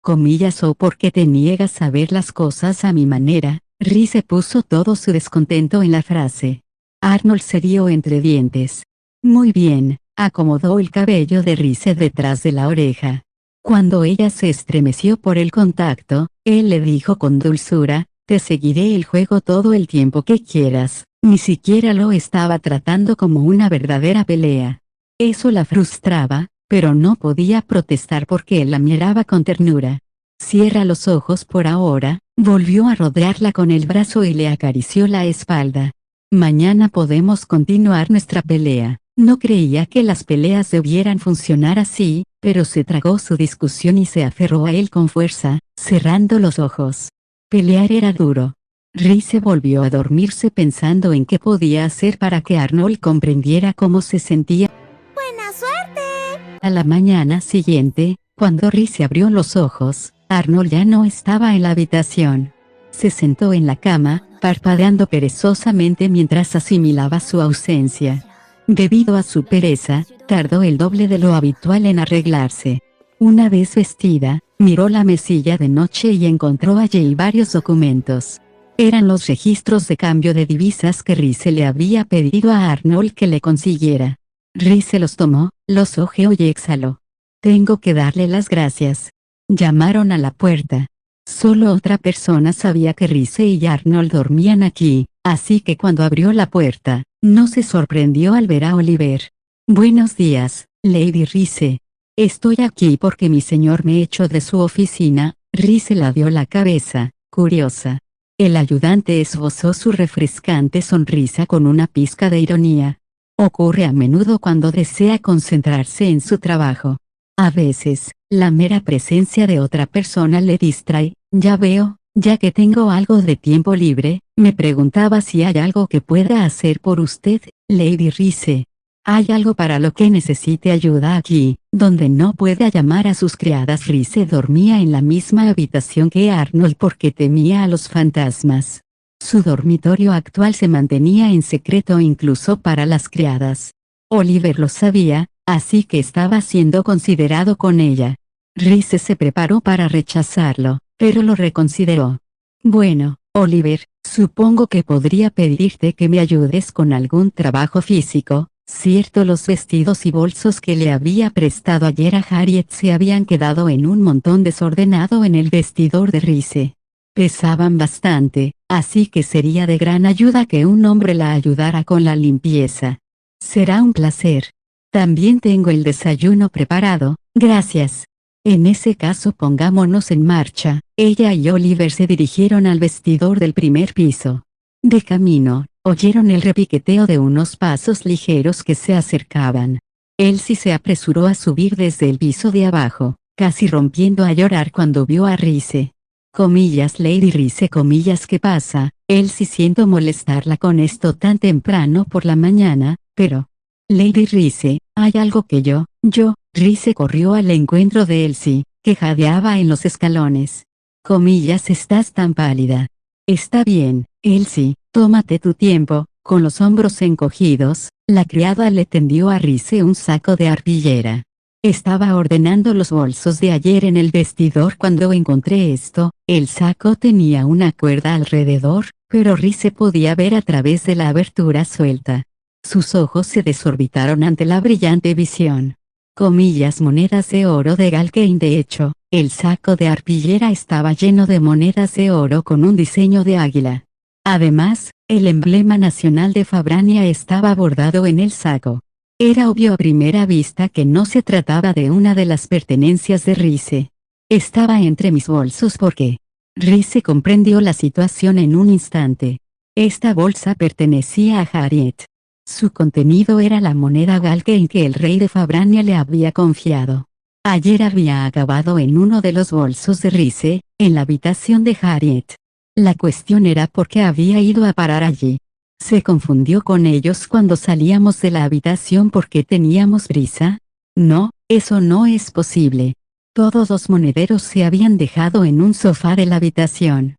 Comillas o porque te niegas a ver las cosas a mi manera. Rhys puso todo su descontento en la frase. Arnold se rió entre dientes. Muy bien, acomodó el cabello de Rhys detrás de la oreja. Cuando ella se estremeció por el contacto, él le dijo con dulzura, te seguiré el juego todo el tiempo que quieras. Ni siquiera lo estaba tratando como una verdadera pelea. Eso la frustraba, pero no podía protestar porque él la miraba con ternura. Cierra los ojos por ahora. Volvió a rodearla con el brazo y le acarició la espalda. Mañana podemos continuar nuestra pelea. No creía que las peleas debieran funcionar así, pero se tragó su discusión y se aferró a él con fuerza, cerrando los ojos. Pelear era duro. Rhys volvió a dormirse pensando en qué podía hacer para que Arnold comprendiera cómo se sentía. ¡Buena suerte! A la mañana siguiente, cuando Rhys abrió los ojos, Arnold ya no estaba en la habitación. Se sentó en la cama, parpadeando perezosamente mientras asimilaba su ausencia. Debido a su pereza, tardó el doble de lo habitual en arreglarse. Una vez vestida, miró la mesilla de noche y encontró allí varios documentos. Eran los registros de cambio de divisas que Rhys le había pedido a Arnold que le consiguiera. Rhys los tomó, los hojeó y exhaló. Tengo que darle las gracias. Llamaron a la puerta. Solo otra persona sabía que Rhys y Arnold dormían aquí, así que cuando abrió la puerta, no se sorprendió al ver a Oliver. Buenos días, Lady Rhys. Estoy aquí porque mi señor me echó de su oficina. Rhys la dio la cabeza, curiosa. El ayudante esbozó su refrescante sonrisa con una pizca de ironía. Ocurre a menudo cuando desea concentrarse en su trabajo. A veces, la mera presencia de otra persona le distrae. Ya veo, ya que tengo algo de tiempo libre, me preguntaba si hay algo que pueda hacer por usted, Lady Rhys. ¿Hay algo para lo que necesite ayuda aquí, donde no pueda llamar a sus criadas? Rhys dormía en la misma habitación que Arnold porque temía a los fantasmas. Su dormitorio actual se mantenía en secreto incluso para las criadas. Oliver lo sabía, así que estaba siendo considerado con ella. Rhys se preparó para rechazarlo, pero lo reconsideró. Bueno, Oliver, supongo que podría pedirte que me ayudes con algún trabajo físico, ¿cierto? Los vestidos y bolsos que le había prestado ayer a Harriet se habían quedado en un montón desordenado en el vestidor de Rhys. Pesaban bastante, así que sería de gran ayuda que un hombre la ayudara con la limpieza. Será un placer. También tengo el desayuno preparado, gracias. En ese caso pongámonos en marcha. Ella y Oliver se dirigieron al vestidor del primer piso. De camino, oyeron el repiqueteo de unos pasos ligeros que se acercaban. Elsie se apresuró a subir desde el piso de abajo, casi rompiendo a llorar cuando vio a Rhys. Comillas Lady Rhys comillas ¿qué pasa? Elsie siento molestarla con esto tan temprano por la mañana, pero... Lady Rhys, hay algo que Rhys corrió al encuentro de Elsie, que jadeaba en los escalones. Comillas estás tan pálida. Está bien, Elsie, tómate tu tiempo. Con los hombros encogidos, la criada le tendió a Rhys un saco de arpillera. Estaba ordenando los bolsos de ayer en el vestidor cuando encontré esto. El saco tenía una cuerda alrededor, pero Rhys podía ver a través de la abertura suelta. Sus ojos se desorbitaron ante la brillante visión. Comillas monedas de oro de Galkane. De hecho, el saco de arpillera estaba lleno de monedas de oro con un diseño de águila. Además, el emblema nacional de Fabrania estaba bordado en el saco. Era obvio a primera vista que no se trataba de una de las pertenencias de Rhys. Estaba entre mis bolsos porque... Rhys comprendió la situación en un instante. Esta bolsa pertenecía a Harriet. Su contenido era la moneda Galkane que el rey de Fabrania le había confiado. Ayer había acabado en uno de los bolsos de Rhys, en la habitación de Harriet. La cuestión era por qué había ido a parar allí. ¿Se confundió con ellos cuando salíamos de la habitación porque teníamos prisa? No, eso no es posible. Todos los monederos se habían dejado en un sofá de la habitación.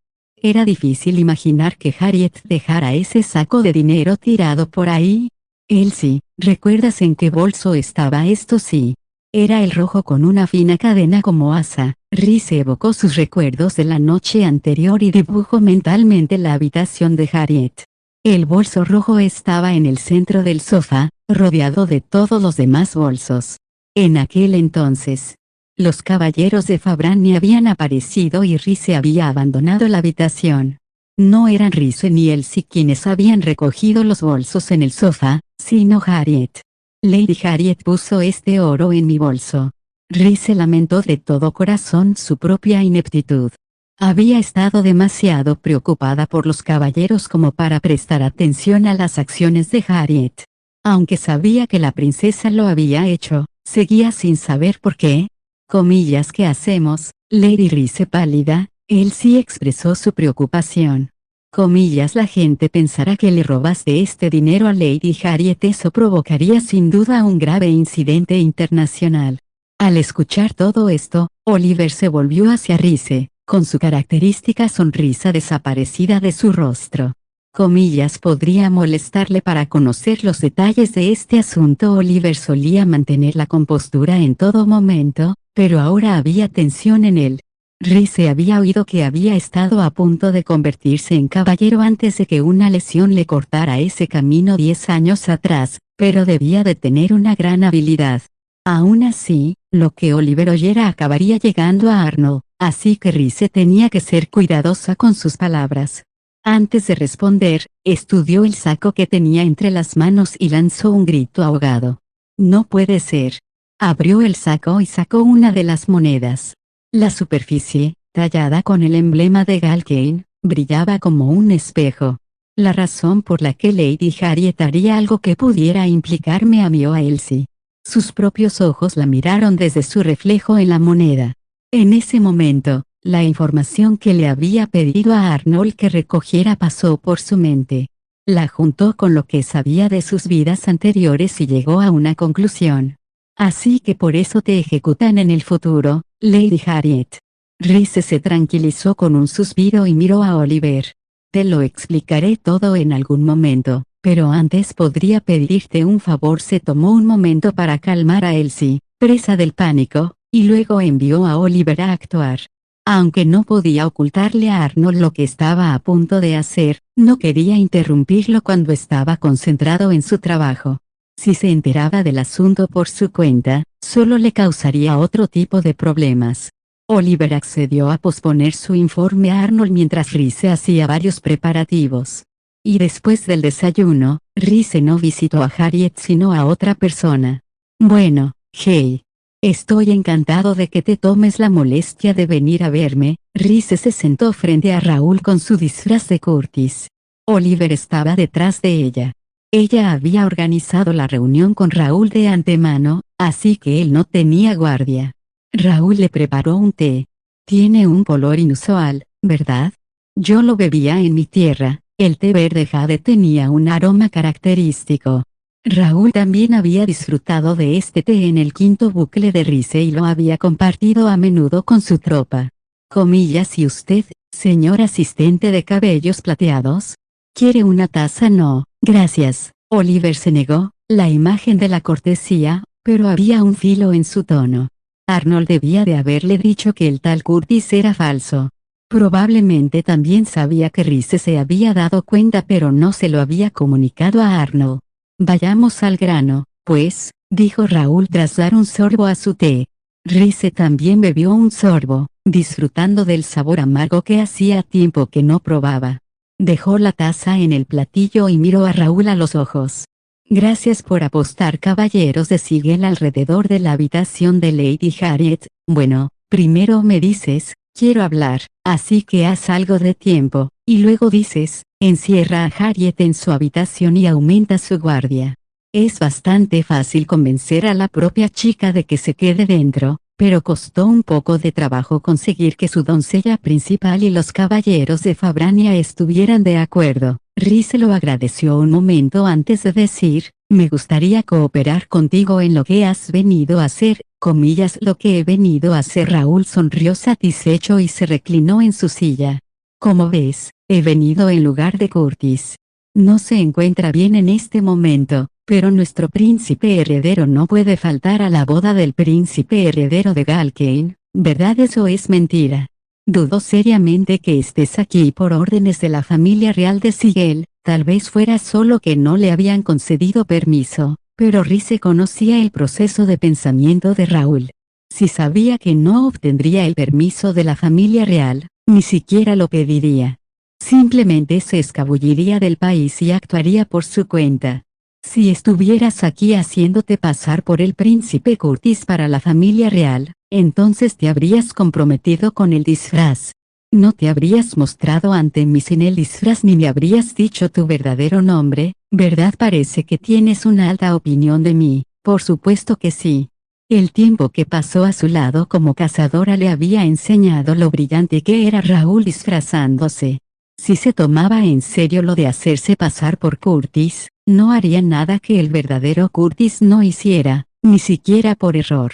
Era difícil imaginar que Harriet dejara ese saco de dinero tirado por ahí. Elsie, ¿recuerdas en qué bolso estaba esto? Sí. Era el rojo con una fina cadena como asa. Rhys evocó sus recuerdos de la noche anterior y dibujó mentalmente la habitación de Harriet. El bolso rojo estaba en el centro del sofá, rodeado de todos los demás bolsos. En aquel entonces, los caballeros de Fabrania habían aparecido y Rhys había abandonado la habitación. No eran Rhys ni Elsie quienes habían recogido los bolsos en el sofá, sino Harriet. Lady Harriet puso este oro en mi bolso. Rhys lamentó de todo corazón su propia ineptitud. Había estado demasiado preocupada por los caballeros como para prestar atención a las acciones de Harriet. Aunque sabía que la princesa lo había hecho, seguía sin saber por qué. Comillas ¿qué hacemos, Lady Rhys pálida? Elsie expresó su preocupación. Comillas la gente pensará que le robaste este dinero a Lady Harriet. Eso provocaría sin duda un grave incidente internacional. Al escuchar todo esto, Oliver se volvió hacia Rhys, con su característica sonrisa desaparecida de su rostro. Comillas podría molestarle para conocer los detalles de este asunto. Oliver solía mantener la compostura en todo momento, pero ahora había tensión en él. Rhys había oído que había estado a punto de convertirse en caballero antes de que una lesión le cortara ese camino 10 años atrás, pero debía de tener una gran habilidad. Aún así, lo que Oliver oyera acabaría llegando a Arnold, así que Rhys tenía que ser cuidadosa con sus palabras. Antes de responder, estudió el saco que tenía entre las manos y lanzó un grito ahogado. No puede ser. Abrió el saco y sacó una de las monedas. La superficie, tallada con el emblema de Galkane, brillaba como un espejo. La razón por la que Lady Harriet haría algo que pudiera implicarme a mí o a Elsie. Sus propios ojos la miraron desde su reflejo en la moneda. En ese momento, la información que le había pedido a Arnold que recogiera pasó por su mente. La juntó con lo que sabía de sus vidas anteriores y llegó a una conclusión. Así que por eso te ejecutan en el futuro, Lady Harriet. Rhys se tranquilizó con un suspiro y miró a Oliver. Te lo explicaré todo en algún momento, pero antes podría pedirte un favor. Se tomó un momento para calmar a Elsie, presa del pánico, y luego envió a Oliver a actuar. Aunque no podía ocultarle a Arnold lo que estaba a punto de hacer, no quería interrumpirlo cuando estaba concentrado en su trabajo. Si se enteraba del asunto por su cuenta, solo le causaría otro tipo de problemas. Oliver accedió a posponer su informe a Arnold mientras Reese hacía varios preparativos. Y después del desayuno, Reese no visitó a Harriet sino a otra persona. Bueno, hey. Estoy encantado de que te tomes la molestia de venir a verme. Reese se sentó frente a Raúl con su disfraz de Curtis. Oliver estaba detrás de ella. Ella había organizado la reunión con Raúl de antemano, así que él no tenía guardia. Raúl le preparó un té. Tiene un color inusual, ¿verdad? Yo lo bebía en mi tierra. El té verde jade tenía un aroma característico. Raúl también había disfrutado de este té en el quinto bucle de Reese y lo había compartido a menudo con su tropa. Comillas, ¿y usted, señor asistente de cabellos plateados? ¿Quiere una taza? No, gracias. Oliver se negó, la imagen de la cortesía, pero había un filo en su tono. Arnold debía de haberle dicho que el tal Curtis era falso. Probablemente también sabía que Reese se había dado cuenta pero no se lo había comunicado a Arnold. Vayamos al grano, pues, dijo Raúl tras dar un sorbo a su té. Reese también bebió un sorbo, disfrutando del sabor amargo que hacía tiempo que no probaba. Dejó la taza en el platillo y miró a Raúl a los ojos. Gracias por apostar, caballeros de Sigel alrededor de la habitación de Lady Harriet. Bueno, primero me dices, quiero hablar, así que haz algo de tiempo, y luego dices, encierra a Harriet en su habitación y aumenta su guardia. Es bastante fácil convencer a la propia chica de que se quede dentro, pero costó un poco de trabajo conseguir que su doncella principal y los caballeros de Fabrania estuvieran de acuerdo. Reese lo agradeció un momento antes de decir, me gustaría cooperar contigo en lo que has venido a hacer, comillas, lo que he venido a hacer. Raúl sonrió satisfecho y se reclinó en su silla. Como ves, he venido en lugar de Curtis. No se encuentra bien en este momento, pero nuestro príncipe heredero no puede faltar a la boda del príncipe heredero de Galkane, ¿verdad? Eso es mentira. Dudo seriamente que estés aquí por órdenes de la familia real de Sigel, tal vez fuera solo que no le habían concedido permiso, pero Reese conocía el proceso de pensamiento de Raúl. Si sabía que no obtendría el permiso de la familia real, ni siquiera lo pediría. Simplemente se escabulliría del país y actuaría por su cuenta. Si estuvieras aquí haciéndote pasar por el príncipe Curtis para la familia real, entonces te habrías comprometido con el disfraz. No te habrías mostrado ante mí sin el disfraz ni me habrías dicho tu verdadero nombre, ¿verdad? Parece que tienes una alta opinión de mí. Por supuesto que sí. El tiempo que pasó a su lado como cazadora le había enseñado lo brillante que era Raúl disfrazándose. Si se tomaba en serio lo de hacerse pasar por Curtis, no haría nada que el verdadero Curtis no hiciera, ni siquiera por error.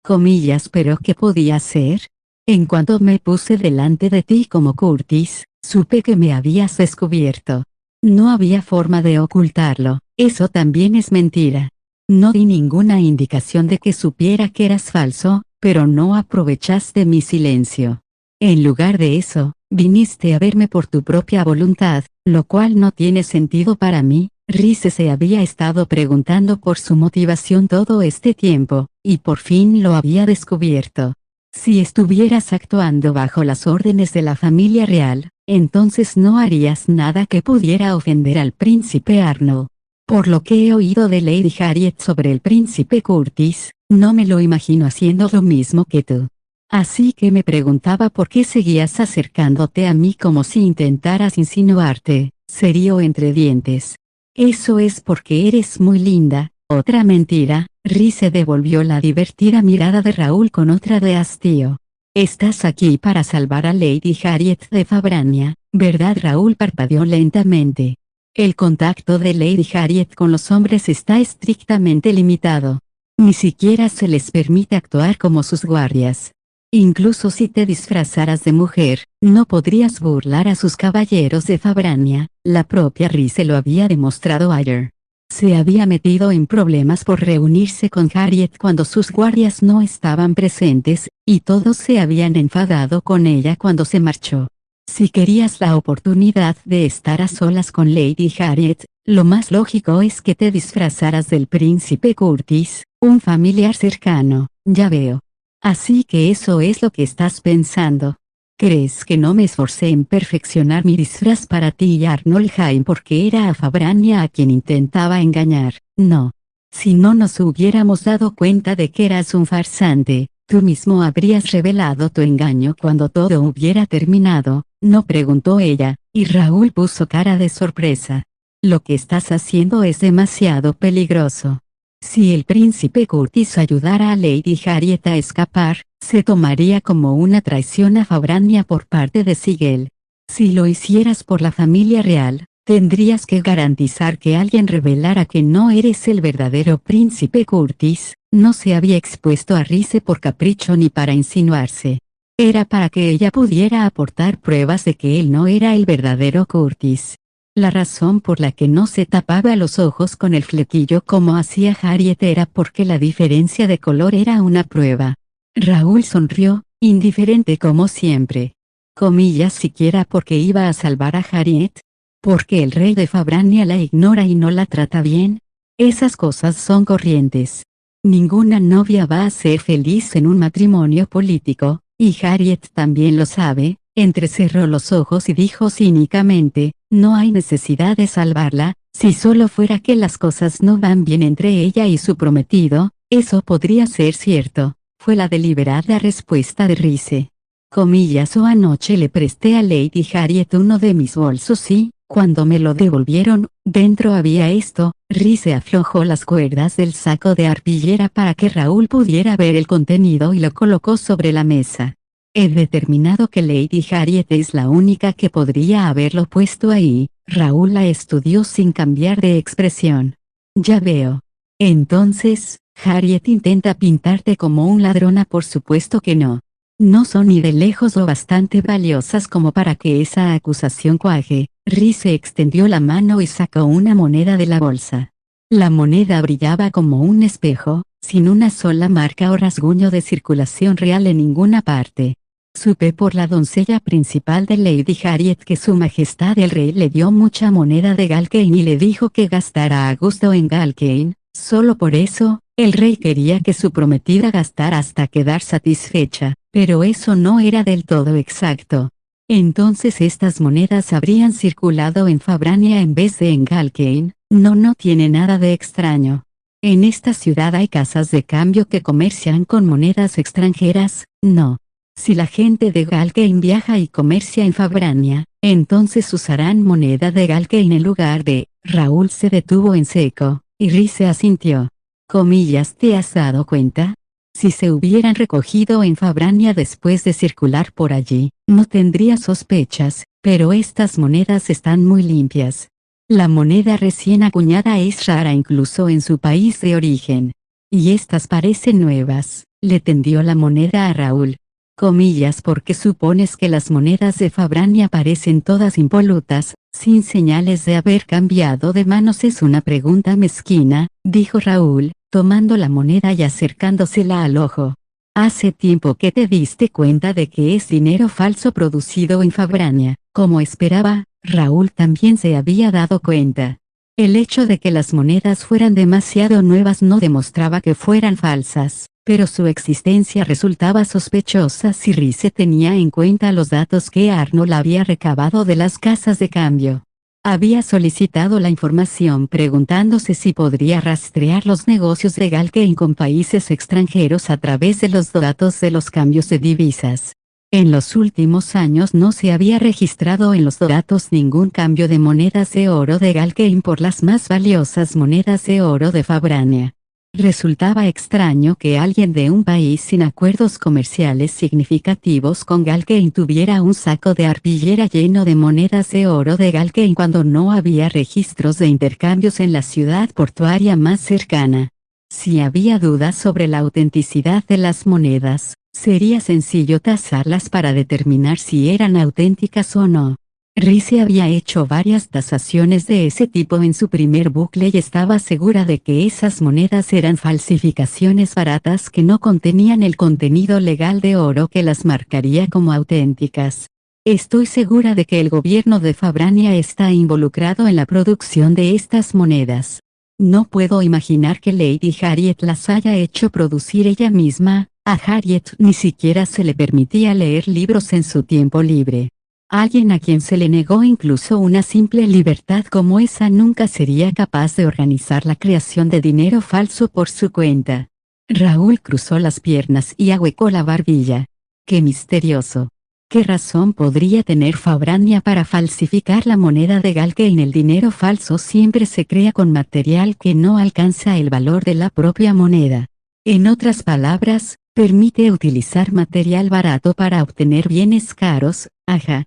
Comillas, pero ¿qué podía hacer? En cuanto me puse delante de ti como Curtis, supe que me habías descubierto. No había forma de ocultarlo, eso también es mentira. No di ninguna indicación de que supiera que eras falso, pero no aprovechaste mi silencio. En lugar de eso, viniste a verme por tu propia voluntad, lo cual no tiene sentido para mí. Reese se había estado preguntando por su motivación todo este tiempo, y por fin lo había descubierto. Si estuvieras actuando bajo las órdenes de la familia real, entonces no harías nada que pudiera ofender al príncipe Arnold. Por lo que he oído de Lady Harriet sobre el príncipe Curtis, no me lo imagino haciendo lo mismo que tú. Así que me preguntaba por qué seguías acercándote a mí como si intentaras insinuarte, serio entre dientes. Eso es porque eres muy linda. Otra mentira. Reese devolvió la divertida mirada de Raúl con otra de hastío. Estás aquí para salvar a Lady Harriet de Fabrania, ¿verdad? Raúl parpadeó lentamente. El contacto de Lady Harriet con los hombres está estrictamente limitado. Ni siquiera se les permite actuar como sus guardias. Incluso si te disfrazaras de mujer, no podrías burlar a sus caballeros de Fabrania. La propia Reese lo había demostrado ayer. Se había metido en problemas por reunirse con Harriet cuando sus guardias no estaban presentes, y todos se habían enfadado con ella cuando se marchó. Si querías la oportunidad de estar a solas con Lady Harriet, lo más lógico es que te disfrazaras del príncipe Curtis, un familiar cercano, ya veo. Así que eso es lo que estás pensando. ¿Crees que no me esforcé en perfeccionar mi disfraz para ti y Arnold Haim porque era a Fabrania a quien intentaba engañar? No. Si no nos hubiéramos dado cuenta de que eras un farsante, tú mismo habrías revelado tu engaño cuando todo hubiera terminado, ¿no?, preguntó ella, y Raúl puso cara de sorpresa. Lo que estás haciendo es demasiado peligroso. Si el príncipe Curtis ayudara a Lady Harriet a escapar, se tomaría como una traición a Fabrania por parte de Sigel. Si lo hicieras por la familia real, tendrías que garantizar que alguien revelara que no eres el verdadero príncipe Curtis. No se había expuesto a Rize por capricho ni para insinuarse. Era para que ella pudiera aportar pruebas de que él no era el verdadero Curtis. La razón por la que no se tapaba los ojos con el flequillo como hacía Harriet era porque la diferencia de color era una prueba. Raúl sonrió, indiferente como siempre. Comillas siquiera porque iba a salvar a Harriet. Porque el rey de Fabrania la ignora y no la trata bien. Esas cosas son corrientes. Ninguna novia va a ser feliz en un matrimonio político, y Harriet también lo sabe. Entrecerró los ojos y dijo cínicamente, no hay necesidad de salvarla, si solo fuera que las cosas no van bien entre ella y su prometido, eso podría ser cierto, fue la deliberada respuesta de Rize. Comillas, o anoche le presté a Lady Harriet uno de mis bolsos y, cuando me lo devolvieron, dentro había esto. Rize aflojó las cuerdas del saco de arpillera para que Raúl pudiera ver el contenido y lo colocó sobre la mesa. He determinado que Lady Harriet es la única que podría haberlo puesto ahí. Raúl la estudió sin cambiar de expresión. Ya veo. Entonces, Harriet intenta pintarte como un ladrona. Por supuesto que no. No son ni de lejos lo bastante valiosas como para que esa acusación cuaje. Rize extendió la mano y sacó una moneda de la bolsa. La moneda brillaba como un espejo, sin una sola marca o rasguño de circulación real en ninguna parte. Supe por la doncella principal de Lady Harriet que su majestad el rey le dio mucha moneda de Galkane y le dijo que gastara a gusto en Galkane. Solo por eso, el rey quería que su prometida gastara hasta quedar satisfecha, pero eso no era del todo exacto. Entonces estas monedas habrían circulado en Fabrania en vez de en Galkane. No tiene nada de extraño. En esta ciudad hay casas de cambio que comercian con monedas extranjeras, no. Si la gente de Galkane viaja y comercia en Fabrania, entonces usarán moneda de Galkane en lugar de... Raúl se detuvo en seco, y Rize asintió. Comillas, ¿te has dado cuenta? Si se hubieran recogido en Fabrania después de circular por allí, no tendría sospechas, pero estas monedas están muy limpias. La moneda recién acuñada es rara incluso en su país de origen. Y estas parecen nuevas, le tendió la moneda a Raúl. Comillas, porque supones que las monedas de Fabrania parecen todas impolutas, sin señales de haber cambiado de manos. Es una pregunta mezquina, dijo Raúl, tomando la moneda y acercándosela al ojo. Hace tiempo que te diste cuenta de que es dinero falso producido en Fabrania. Como esperaba, Raúl también se había dado cuenta. El hecho de que las monedas fueran demasiado nuevas no demostraba que fueran falsas, pero su existencia resultaba sospechosa si Rize tenía en cuenta los datos que Arnold había recabado de las casas de cambio. Había solicitado la información preguntándose si podría rastrear los negocios de Galkane con países extranjeros a través de los datos de los cambios de divisas. En los últimos años no se había registrado en los datos ningún cambio de monedas de oro de Galkane por las más valiosas monedas de oro de Fabrania. Resultaba extraño que alguien de un país sin acuerdos comerciales significativos con Galkane tuviera un saco de arpillera lleno de monedas de oro de Galkane cuando no había registros de intercambios en la ciudad portuaria más cercana. Si había dudas sobre la autenticidad de las monedas, sería sencillo tasarlas para determinar si eran auténticas o no. Rice había hecho varias tasaciones de ese tipo en su primer bucle y estaba segura de que esas monedas eran falsificaciones baratas que no contenían el contenido legal de oro que las marcaría como auténticas. Estoy segura de que el gobierno de Fabrania está involucrado en la producción de estas monedas. No puedo imaginar que Lady Harriet las haya hecho producir ella misma. A Harriet ni siquiera se le permitía leer libros en su tiempo libre. Alguien a quien se le negó incluso una simple libertad como esa nunca sería capaz de organizar la creación de dinero falso por su cuenta. Raúl cruzó las piernas y ahuecó la barbilla. ¡Qué misterioso! ¿Qué razón podría tener Fabrania para falsificar la moneda de Galkane? El dinero falso siempre se crea con material que no alcanza el valor de la propia moneda. En otras palabras, permite utilizar material barato para obtener bienes caros. Ajá.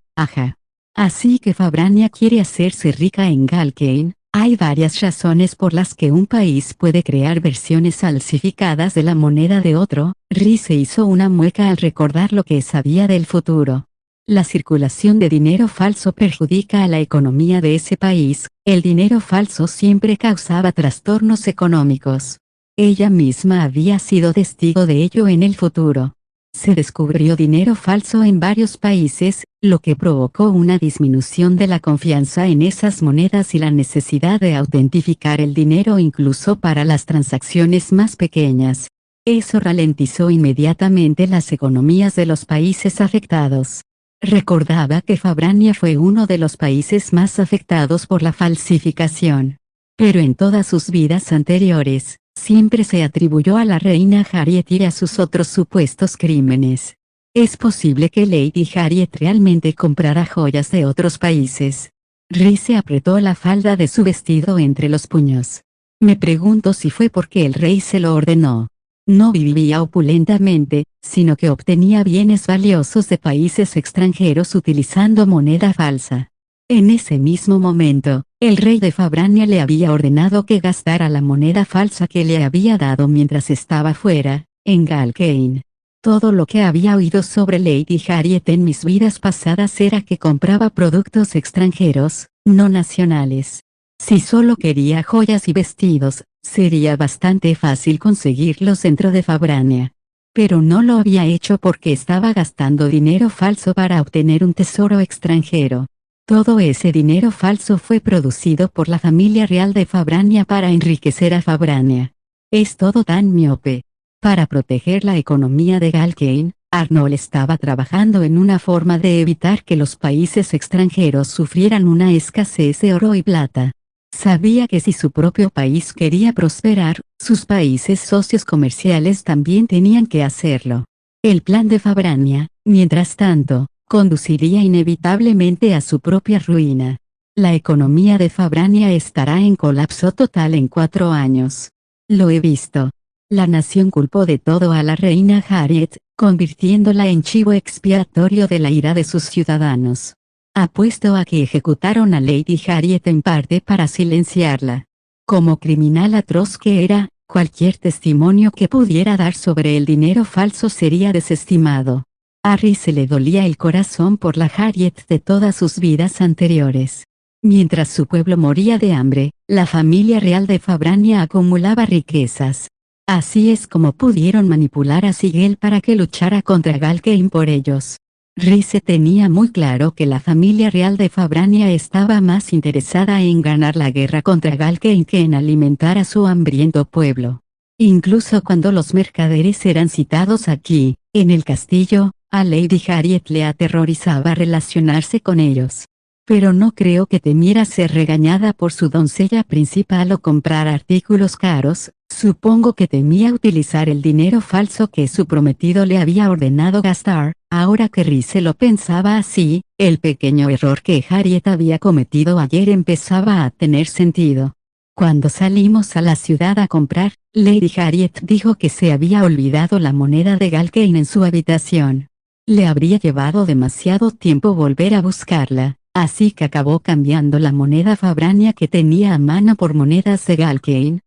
Así que Fabrania quiere hacerse rica en Galkane. Hay varias razones por las que un país puede crear versiones falsificadas de la moneda de otro. Rice hizo una mueca al recordar lo que sabía del futuro. La circulación de dinero falso perjudica a la economía de ese país. El dinero falso siempre causaba trastornos económicos. Ella misma había sido testigo de ello en el futuro. Se descubrió dinero falso en varios países, lo que provocó una disminución de la confianza en esas monedas y la necesidad de autentificar el dinero incluso para las transacciones más pequeñas. Eso ralentizó inmediatamente las economías de los países afectados. Recordaba que Fabrania fue uno de los países más afectados por la falsificación. Pero en todas sus vidas anteriores, siempre se atribuyó a la reina Harriet y a sus otros supuestos crímenes. Es posible que Lady Harriet realmente comprara joyas de otros países. Rice apretó la falda de su vestido entre los puños. Me pregunto si fue porque el rey se lo ordenó. No vivía opulentamente, sino que obtenía bienes valiosos de países extranjeros utilizando moneda falsa. En ese mismo momento, el rey de Fabrania le había ordenado que gastara la moneda falsa que le había dado mientras estaba fuera, en Galkane. Todo lo que había oído sobre Lady Harriet en mis vidas pasadas era que compraba productos extranjeros, no nacionales. Si solo quería joyas y vestidos, sería bastante fácil conseguirlos dentro de Fabrania. Pero no lo había hecho porque estaba gastando dinero falso para obtener un tesoro extranjero. Todo ese dinero falso fue producido por la familia real de Fabrania para enriquecer a Fabrania. Es todo tan miope. Para proteger la economía de Galkane, Arnold estaba trabajando en una forma de evitar que los países extranjeros sufrieran una escasez de oro y plata. Sabía que si su propio país quería prosperar, sus países socios comerciales también tenían que hacerlo. El plan de Fabrania, mientras tanto, conduciría inevitablemente a su propia ruina. La economía de Fabrania estará en colapso total en 4 años. Lo he visto. La nación culpó de todo a la reina Harriet, convirtiéndola en chivo expiatorio de la ira de sus ciudadanos. Apuesto a que ejecutaron a Lady Harriet en parte para silenciarla. Como criminal atroz que era, cualquier testimonio que pudiera dar sobre el dinero falso sería desestimado. A Rice le dolía el corazón por la Harriet de todas sus vidas anteriores. Mientras su pueblo moría de hambre, la familia real de Fabrania acumulaba riquezas. Así es como pudieron manipular a Sigel para que luchara contra Galkane por ellos. Rice tenía muy claro que la familia real de Fabrania estaba más interesada en ganar la guerra contra Galkane que en alimentar a su hambriento pueblo. Incluso cuando los mercaderes eran citados aquí, en el castillo, a Lady Harriet le aterrorizaba relacionarse con ellos. Pero no creo que temiera ser regañada por su doncella principal o comprar artículos caros. Supongo que temía utilizar el dinero falso que su prometido le había ordenado gastar. Ahora que Rice lo pensaba así, el pequeño error que Harriet había cometido ayer empezaba a tener sentido. Cuando salimos a la ciudad a comprar, Lady Harriet dijo que se había olvidado la moneda de Galkane en su habitación. Le habría llevado demasiado tiempo volver a buscarla, así que acabó cambiando la moneda Fabrania que tenía a mano por monedas de Galkane.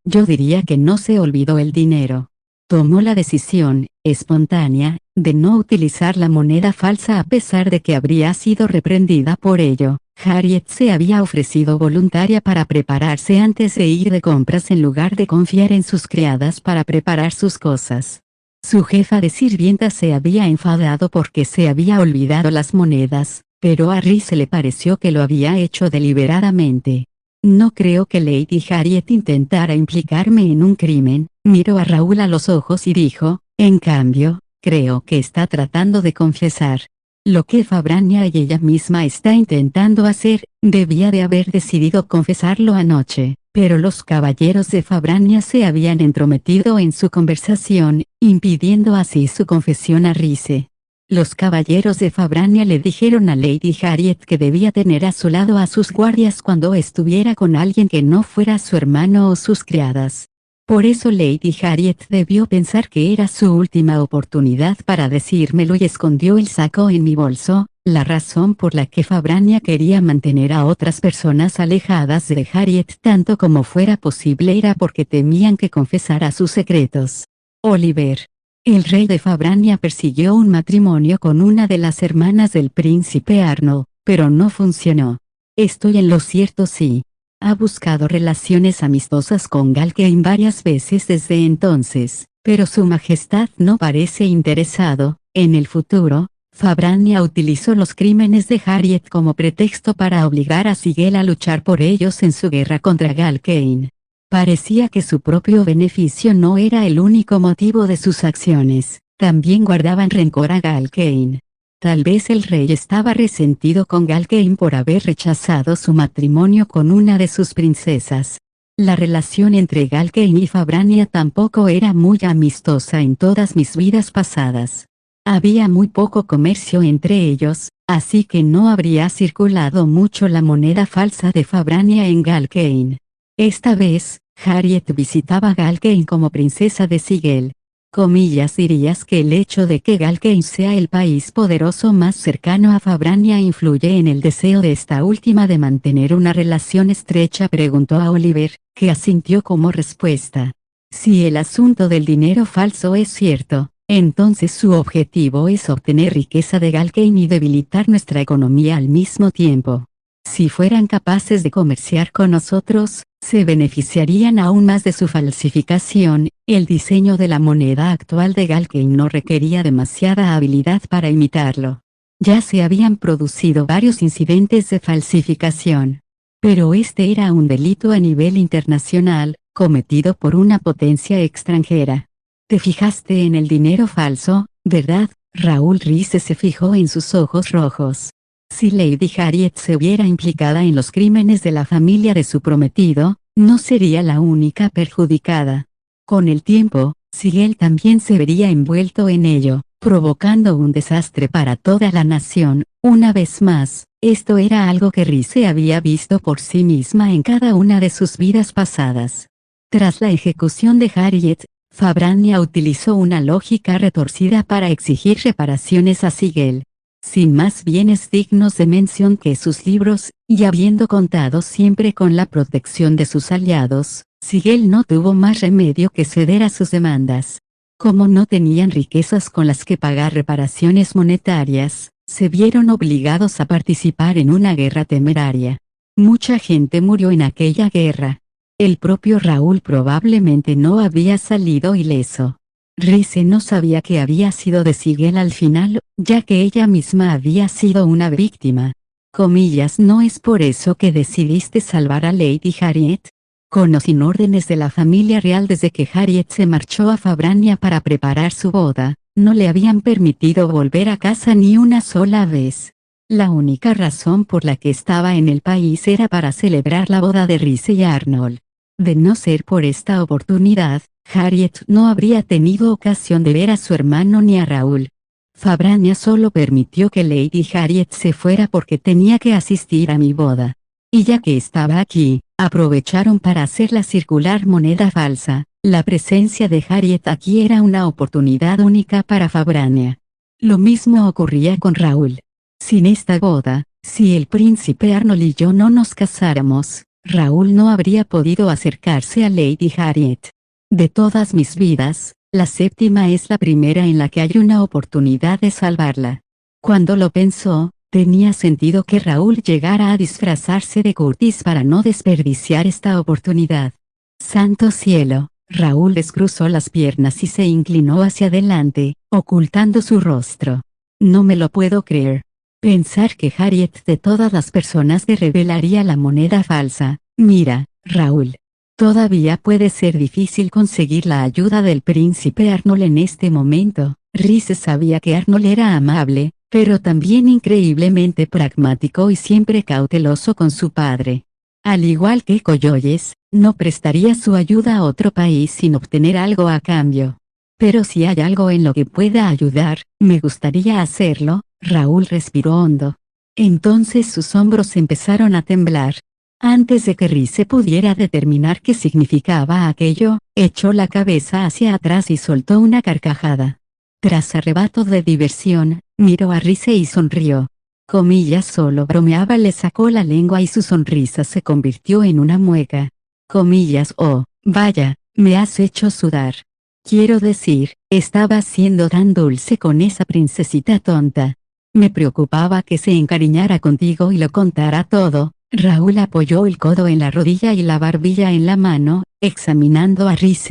Yo diría que no se olvidó el dinero. Tomó la decisión, espontánea, de no utilizar la moneda falsa a pesar de que habría sido reprendida por ello. Harriet se había ofrecido voluntaria para prepararse antes de ir de compras en lugar de confiar en sus criadas para preparar sus cosas. Su jefa de sirvientas se había enfadado porque se había olvidado las monedas, pero a Rice le pareció que lo había hecho deliberadamente. No creo que Lady Harriet intentara implicarme en un crimen, miró a Raúl a los ojos y dijo, en cambio, creo que está tratando de confesar. Lo que Fabrania y ella misma está intentando hacer, debía de haber decidido confesarlo anoche, pero los caballeros de Fabrania se habían entrometido en su conversación, impidiendo así su confesión a Rice. Los caballeros de Fabrania le dijeron a Lady Harriet que debía tener a su lado a sus guardias cuando estuviera con alguien que no fuera su hermano o sus criadas. Por eso Lady Harriet debió pensar que era su última oportunidad para decírmelo y escondió el saco en mi bolso. La razón por la que Fabrania quería mantener a otras personas alejadas de Harriet tanto como fuera posible era porque temían que confesara sus secretos. Oliver. El rey de Fabrania persiguió un matrimonio con una de las hermanas del príncipe Arnold, pero no funcionó. Estoy en lo cierto sí. Ha buscado relaciones amistosas con Galkane varias veces desde entonces, pero su majestad no parece interesado. En el futuro, Fabrania utilizó los crímenes de Harriet como pretexto para obligar a Sigel a luchar por ellos en su guerra contra Galkane. Parecía que su propio beneficio no era el único motivo de sus acciones, también guardaban rencor a Galkane. Tal vez el rey estaba resentido con Galkane por haber rechazado su matrimonio con una de sus princesas. La relación entre Galkane y Fabrania tampoco era muy amistosa en todas mis vidas pasadas. Había muy poco comercio entre ellos, así que no habría circulado mucho la moneda falsa de Fabrania en Galkane. Esta vez, Harriet visitaba Galkane como princesa de Sigel. Comillas dirías que el hecho de que Galkane sea el país poderoso más cercano a Fabrania influye en el deseo de esta última de mantener una relación estrecha, preguntó a Oliver, que asintió como respuesta. Si el asunto del dinero falso es cierto, entonces su objetivo es obtener riqueza de Galkane y debilitar nuestra economía al mismo tiempo. Si fueran capaces de comerciar con nosotros, se beneficiarían aún más de su falsificación. El diseño de la moneda actual de Galkane no requería demasiada habilidad para imitarlo. Ya se habían producido varios incidentes de falsificación. Pero este era un delito a nivel internacional, cometido por una potencia extranjera. ¿Te fijaste en el dinero falso, verdad? Raúl Rice se fijó en sus ojos rojos. Si Lady Harriet se viera implicada en los crímenes de la familia de su prometido, no sería la única perjudicada. Con el tiempo, Sigel también se vería envuelto en ello, provocando un desastre para toda la nación. Una vez más, esto era algo que Rice había visto por sí misma en cada una de sus vidas pasadas. Tras la ejecución de Harriet, Fabrania utilizó una lógica retorcida para exigir reparaciones a Sigel. Sin más bienes dignos de mención que sus libros, y habiendo contado siempre con la protección de sus aliados, Sigel no tuvo más remedio que ceder a sus demandas. Como no tenían riquezas con las que pagar reparaciones monetarias, se vieron obligados a participar en una guerra temeraria. Mucha gente murió en aquella guerra. El propio Raúl probablemente no había salido ileso. Rice no sabía que había sido de Sigel al final, ya que ella misma había sido una víctima. Comillas, ¿no es por eso que decidiste salvar a Lady Harriet? Con o sin órdenes de la familia real desde que Harriet se marchó a Fabrania para preparar su boda, no le habían permitido volver a casa ni una sola vez. La única razón por la que estaba en el país era para celebrar la boda de Rice y Arnold. De no ser por esta oportunidad, Harriet no habría tenido ocasión de ver a su hermano ni a Raúl. Fabrania solo permitió que Lady Harriet se fuera porque tenía que asistir a mi boda. Y ya que estaba aquí, aprovecharon para hacerla circular moneda falsa. La presencia de Harriet aquí era una oportunidad única para Fabrania. Lo mismo ocurría con Raúl. Sin esta boda, si el príncipe Arnold y yo no nos casáramos, Raúl no habría podido acercarse a Lady Harriet. De todas mis vidas, La séptima es la primera en la que hay una oportunidad de salvarla. Cuando lo pensó, tenía sentido que Raúl llegara a disfrazarse de Curtis para no desperdiciar esta oportunidad. Santo cielo, Raúl descruzó las piernas y se inclinó hacia adelante, ocultando su rostro. No me lo puedo creer. Pensar que Harriet de todas las personas le revelaría la moneda falsa. Mira, Raúl. Todavía puede ser difícil conseguir la ayuda del príncipe Arnold en este momento. Rhys sabía que Arnold era amable, pero también increíblemente pragmático y siempre cauteloso con su padre. Al igual que Coyoles, no prestaría su ayuda a otro país sin obtener algo a cambio. Pero si hay algo en lo que pueda ayudar, me gustaría hacerlo. Raúl respiró hondo. Entonces sus hombros empezaron a temblar. Antes de que Rhys pudiera determinar qué significaba aquello, echó la cabeza hacia atrás y soltó una carcajada. Tras arrebato de diversión, miró a Rhys y sonrió. Comillas solo bromeaba, le sacó la lengua y su sonrisa se convirtió en una mueca. Comillas, oh, vaya, me has hecho sudar. Quiero decir, estaba siendo tan dulce con esa princesita tonta. Me preocupaba que se encariñara contigo y lo contara todo. Raúl apoyó el codo en la rodilla y la barbilla en la mano, examinando a Rhys.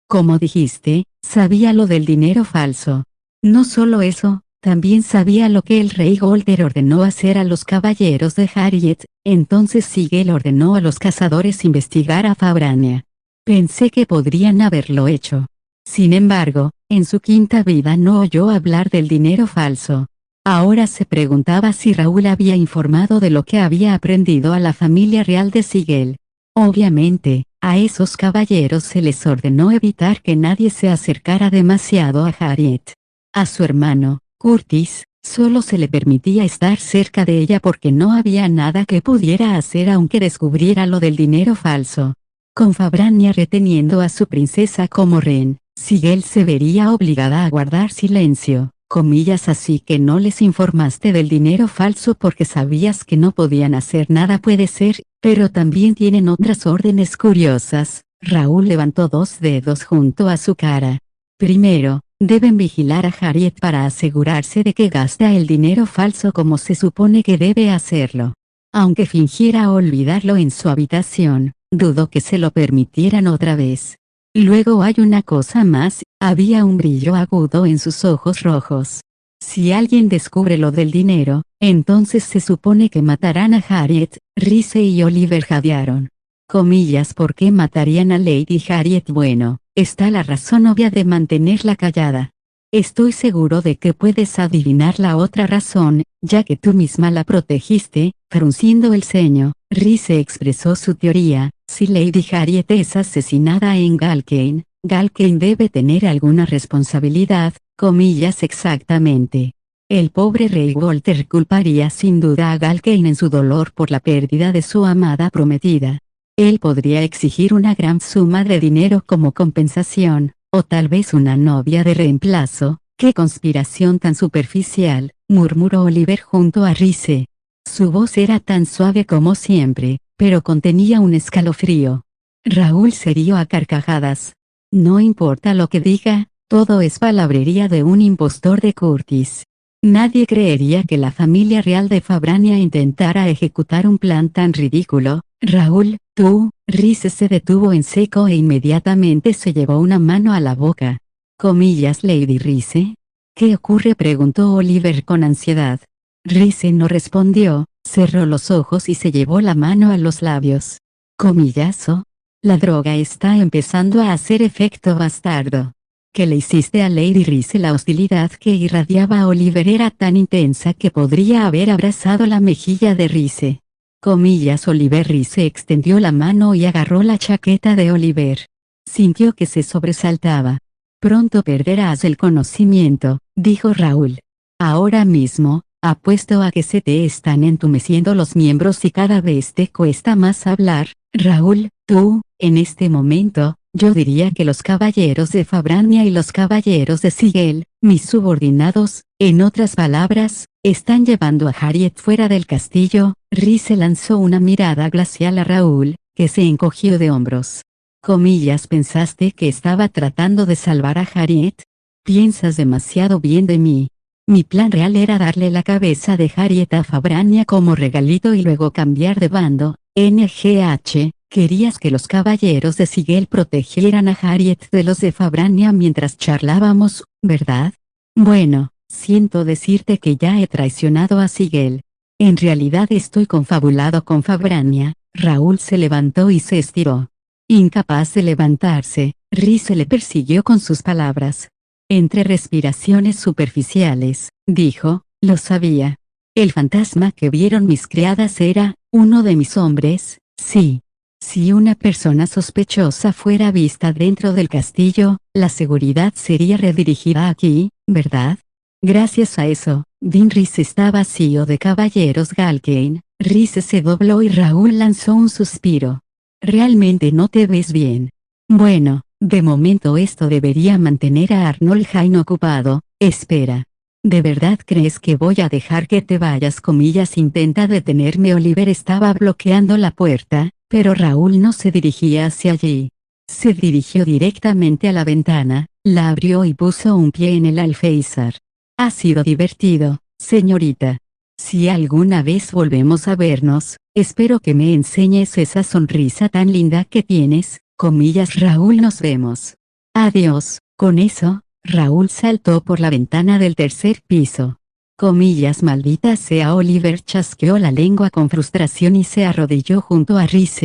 Como dijiste, sabía lo del dinero falso. No solo eso, también sabía lo que el rey Golder ordenó hacer a los caballeros de Harriet. Entonces Sigel ordenó a los cazadores investigar a Fabrania. Pensé que podrían haberlo hecho. Sin embargo, en su quinta vida no oyó hablar del dinero falso. Ahora se preguntaba si Raúl había informado de lo que había aprendido a la familia real de Sigel. Obviamente, a esos caballeros se les ordenó evitar que nadie se acercara demasiado a Harriet. A su hermano, Curtis, solo se le permitía estar cerca de ella porque no había nada que pudiera hacer aunque descubriera lo del dinero falso. Con Fabrania reteniendo a su princesa como rehén, Sigel se vería obligada a guardar silencio. Comillas, así que no les informaste del dinero falso porque sabías que no podían hacer nada. Puede ser, pero también tienen otras órdenes curiosas. Raúl levantó dos dedos junto a su cara. Primero, deben vigilar a Harriet para asegurarse de que gasta el dinero falso como se supone que debe hacerlo. Aunque fingiera olvidarlo en su habitación, dudo que se lo permitieran otra vez. Luego hay una cosa más, había un brillo agudo en sus ojos rojos. Si alguien descubre lo del dinero, entonces se supone que matarán a Harriet. Rhys y Oliver jadearon. Comillas, ¿por qué matarían a Lady Harriet? Bueno, está la razón obvia de mantenerla callada. Estoy seguro de que puedes adivinar la otra razón, ya que tú misma la protegiste. Frunciendo el ceño, Rhys expresó su teoría. Si Lady Harriet es asesinada en Galkane, Galkane debe tener alguna responsabilidad. Comillas, exactamente. El pobre rey Walter culparía sin duda a Galkane en su dolor por la pérdida de su amada prometida. Él podría exigir una gran suma de dinero como compensación, o tal vez una novia de reemplazo. ¡Qué conspiración tan superficial!, murmuró Oliver junto a Rhys. Su voz era tan suave como siempre, pero contenía un escalofrío. Raúl se rió a carcajadas. No importa lo que diga, todo es palabrería de un impostor de Curtis. Nadie creería que la familia real de Fabrania intentara ejecutar un plan tan ridículo. Raúl, tú. Rhys se detuvo en seco e inmediatamente se llevó una mano a la boca. Comillas, Lady Rhys. ¿Qué ocurre?, preguntó Oliver con ansiedad. Rhys no respondió, cerró los ojos y se llevó la mano a los labios. Comillazo. La droga está empezando a hacer efecto, bastardo. ¿Qué le hiciste a Lady Rhys? La hostilidad que irradiaba a Oliver era tan intensa que podría haber abrazado la mejilla de Rhys. Comillas, Oliver. Rhys extendió la mano y agarró la chaqueta de Oliver. Sintió que se sobresaltaba. Pronto perderás el conocimiento, dijo Raúl. Ahora mismo, apuesto a que se te están entumeciendo los miembros y cada vez te cuesta más hablar. Raúl, tú, en este momento, yo diría que los caballeros de Fabrania y los caballeros de Sigel, mis subordinados, en otras palabras, están llevando a Harriet fuera del castillo. Rhys lanzó una mirada glacial a Raúl, que se encogió de hombros. Comillas, ¿pensaste que estaba tratando de salvar a Harriet? Piensas demasiado bien de mí. Mi plan real era darle la cabeza de Harriet a Fabrania como regalito y luego cambiar de bando. NGH, querías que los caballeros de Sigel protegieran a Harriet de los de Fabrania mientras charlábamos, ¿verdad? Bueno, siento decirte que ya he traicionado a Sigel. En realidad estoy confabulado con Fabrania. Raúl se levantó y se estiró. Incapaz de levantarse, Rhys le persiguió con sus palabras. Entre respiraciones superficiales, dijo, lo sabía. El fantasma que vieron mis criadas era, uno de mis hombres, sí. Si una persona sospechosa fuera vista dentro del castillo, la seguridad sería redirigida aquí, ¿verdad? Gracias a eso, Dinris está vacío de caballeros Galkane. Rhys se dobló y Raúl lanzó un suspiro. Realmente no te ves bien. Bueno, de momento esto debería mantener a Arnoldhain ocupado. Espera. ¿De verdad crees que voy a dejar que te vayas? Comillas, intenta detenerme. Oliver estaba bloqueando la puerta, pero Raúl no se dirigía hacia allí. Se dirigió directamente a la ventana, la abrió y puso un pie en el alféizar. Ha sido divertido, señorita. Si alguna vez volvemos a vernos, espero que me enseñes esa sonrisa tan linda que tienes. Comillas, Raúl, nos vemos. Adiós. Con eso, Raúl saltó por la ventana del tercer piso. Comillas, maldita sea. Oliver chasqueó la lengua con frustración y se arrodilló junto a Rhys.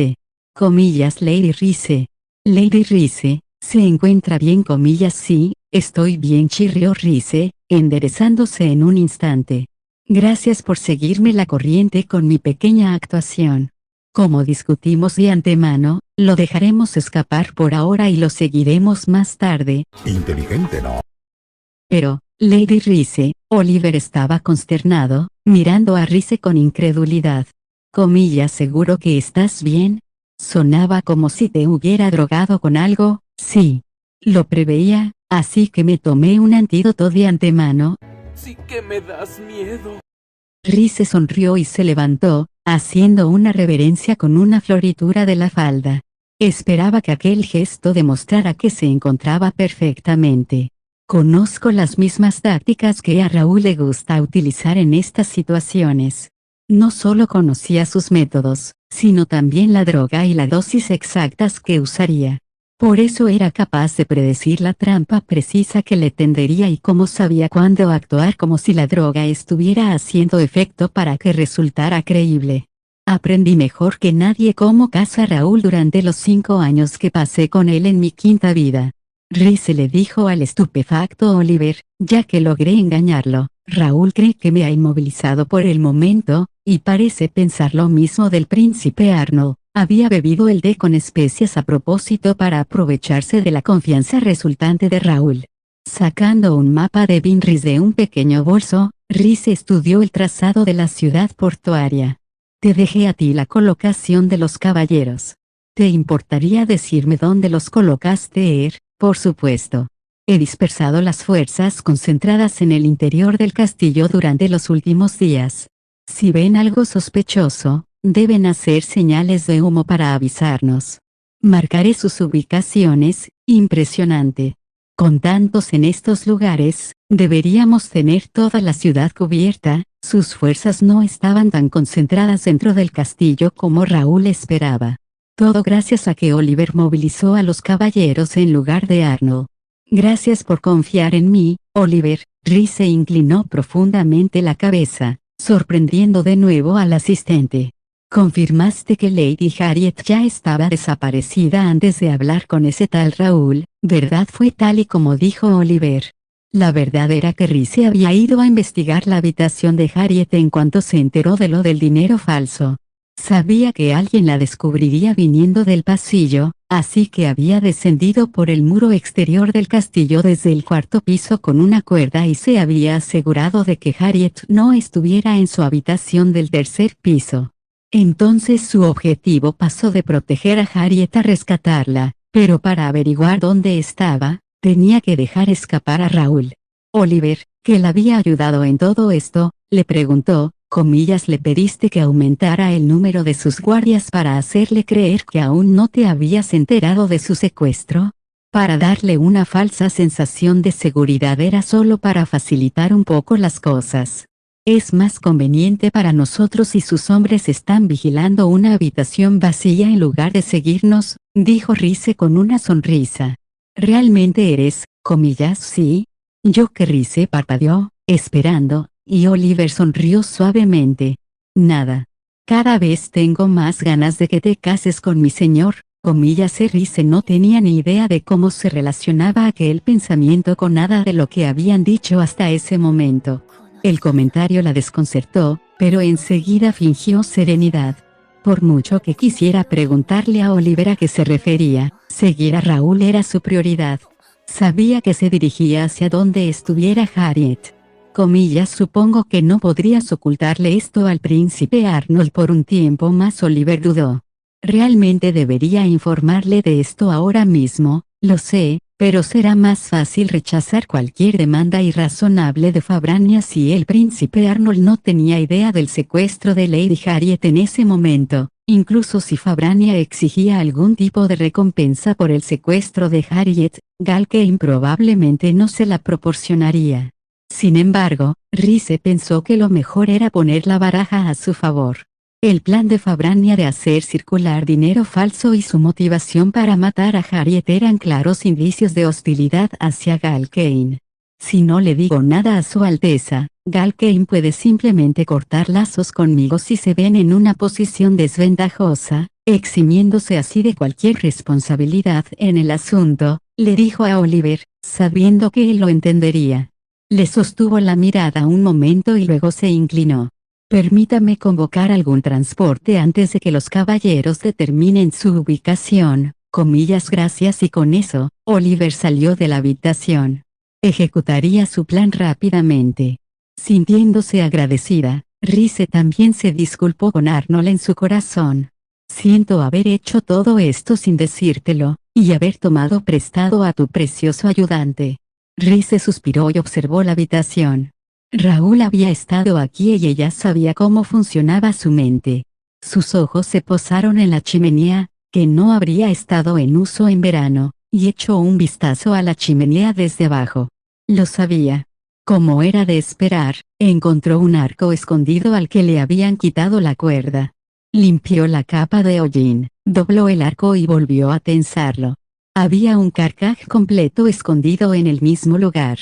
Comillas, Lady Rhys. Lady Rhys, ¿se encuentra bien? Comillas, sí, estoy bien, chirrió Rhys, enderezándose en un instante. Gracias por seguirme la corriente con mi pequeña actuación. Como discutimos de antemano, lo dejaremos escapar por ahora y lo seguiremos más tarde. Inteligente, ¿no? Pero, Lady Rhys, Oliver estaba consternado, mirando a Rhys con incredulidad. Comillas, ¿seguro que estás bien? Sonaba como si te hubiera drogado con algo. Sí. Lo preveía, así que me tomé un antídoto de antemano. Sí que me das miedo. Rhys sonrió y se levantó, haciendo una reverencia con una floritura de la falda. Esperaba que aquel gesto demostrara que se encontraba perfectamente. Conozco las mismas tácticas que a Raúl le gusta utilizar en estas situaciones. No solo conocía sus métodos, sino también la droga y la dosis exactas que usaría. Por eso era capaz de predecir la trampa precisa que le tendería y cómo sabía cuándo actuar, como si la droga estuviera haciendo efecto para que resultara creíble. Aprendí mejor que nadie cómo caza a Raúl durante los 5 años que pasé con él en mi quinta vida. Rhys le dijo al estupefacto Oliver, ya que logré engañarlo. Raúl cree que me ha inmovilizado por el momento, y parece pensar lo mismo del príncipe Arnold. Había bebido el té con especias a propósito para aprovecharse de la confianza resultante de Raúl. Sacando un mapa de Dinris de un pequeño bolso, Rhys estudió el trazado de la ciudad portuaria. Te dejé a ti la colocación de los caballeros. ¿Te importaría decirme dónde los colocaste? Por supuesto. He dispersado las fuerzas concentradas en el interior del castillo durante los últimos días. Si ven algo sospechoso, deben hacer señales de humo para avisarnos. Marcaré sus ubicaciones. Impresionante. Con tantos en estos lugares, deberíamos tener toda la ciudad cubierta. Sus fuerzas no estaban tan concentradas dentro del castillo como Raúl esperaba. Todo gracias a que Oliver movilizó a los caballeros en lugar de Arnold. Gracias por confiar en mí, Oliver. Rhys se inclinó profundamente la cabeza, sorprendiendo de nuevo al asistente. Confirmaste que Lady Harriet ya estaba desaparecida antes de hablar con ese tal Raúl, ¿verdad? Fue tal y como dijo Oliver. La verdad era que Rhys había ido a investigar la habitación de Harriet en cuanto se enteró de lo del dinero falso. Sabía que alguien la descubriría viniendo del pasillo, así que había descendido por el muro exterior del castillo desde el 4.º piso con una cuerda y se había asegurado de que Harriet no estuviera en su habitación del 3.er piso. Entonces su objetivo pasó de proteger a Harriet a rescatarla, pero para averiguar dónde estaba, tenía que dejar escapar a Raúl. Oliver, que la había ayudado en todo esto, le preguntó, comillas, le pediste que aumentara el número de sus guardias para hacerle creer que aún no te habías enterado de su secuestro. Para darle una falsa sensación de seguridad, era solo para facilitar un poco las cosas. Es más conveniente para nosotros si sus hombres están vigilando una habitación vacía en lugar de seguirnos, dijo Rhys con una sonrisa. ¿Realmente eres, comillas, sí? Yo que Rhys parpadeó, esperando, y Oliver sonrió suavemente. Nada. Cada vez tengo más ganas de que te cases con mi señor, comillas. Rhys no tenía ni idea de cómo se relacionaba aquel pensamiento con nada de lo que habían dicho hasta ese momento. El comentario la desconcertó, pero enseguida fingió serenidad. Por mucho que quisiera preguntarle a Oliver a qué se refería, seguir a Raúl era su prioridad. Sabía que se dirigía hacia donde estuviera Harriet. Comillas, supongo que no podrías ocultarle esto al príncipe Arnold por un tiempo más. Oliver dudó. Realmente debería informarle de esto ahora mismo, lo sé, pero será más fácil rechazar cualquier demanda irrazonable de Fabrania si el príncipe Arnold no tenía idea del secuestro de Lady Harriet en ese momento. Incluso si Fabrania exigía algún tipo de recompensa por el secuestro de Harriet, Galkane probablemente no se la proporcionaría. Sin embargo, Rhys pensó que lo mejor era poner la baraja a su favor. El plan de Fabrania de hacer circular dinero falso y su motivación para matar a Harriet eran claros indicios de hostilidad hacia Galkane. Si no le digo nada a su Alteza, Galkane puede simplemente cortar lazos conmigo si se ven en una posición desventajosa, eximiéndose así de cualquier responsabilidad en el asunto, le dijo a Oliver, sabiendo que él lo entendería. Le sostuvo la mirada un momento y luego se inclinó. Permítame convocar algún transporte antes de que los caballeros determinen su ubicación, comillas. Gracias. Y con eso, Oliver salió de la habitación. Ejecutaría su plan rápidamente. Sintiéndose agradecida, Rhys también se disculpó con Arnold en su corazón. Siento haber hecho todo esto sin decírtelo, y haber tomado prestado a tu precioso ayudante. Rhys suspiró y observó la habitación. Raúl había estado aquí y ella sabía cómo funcionaba su mente. Sus ojos se posaron en la chimenea, que no habría estado en uso en verano, y echó un vistazo a la chimenea desde abajo. Lo sabía. Como era de esperar, encontró un arco escondido al que le habían quitado la cuerda. Limpió la capa de hollín, dobló el arco y volvió a tensarlo. Había un carcaj completo escondido en el mismo lugar.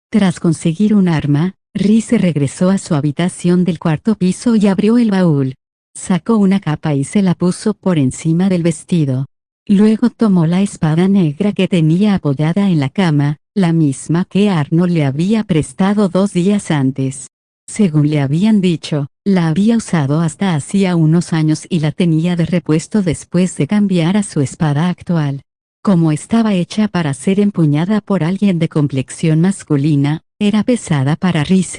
Tras conseguir un arma, Rhys regresó a su habitación del cuarto piso y abrió el baúl. Sacó una capa y se la puso por encima del vestido. Luego tomó la espada negra que tenía apoyada en la cama, la misma que Arnold le había prestado 2 días antes. Según le habían dicho, la había usado hasta hacía unos años y la tenía de repuesto después de cambiar a su espada actual. Como estaba hecha para ser empuñada por alguien de complexión masculina, era pesada para Rhys.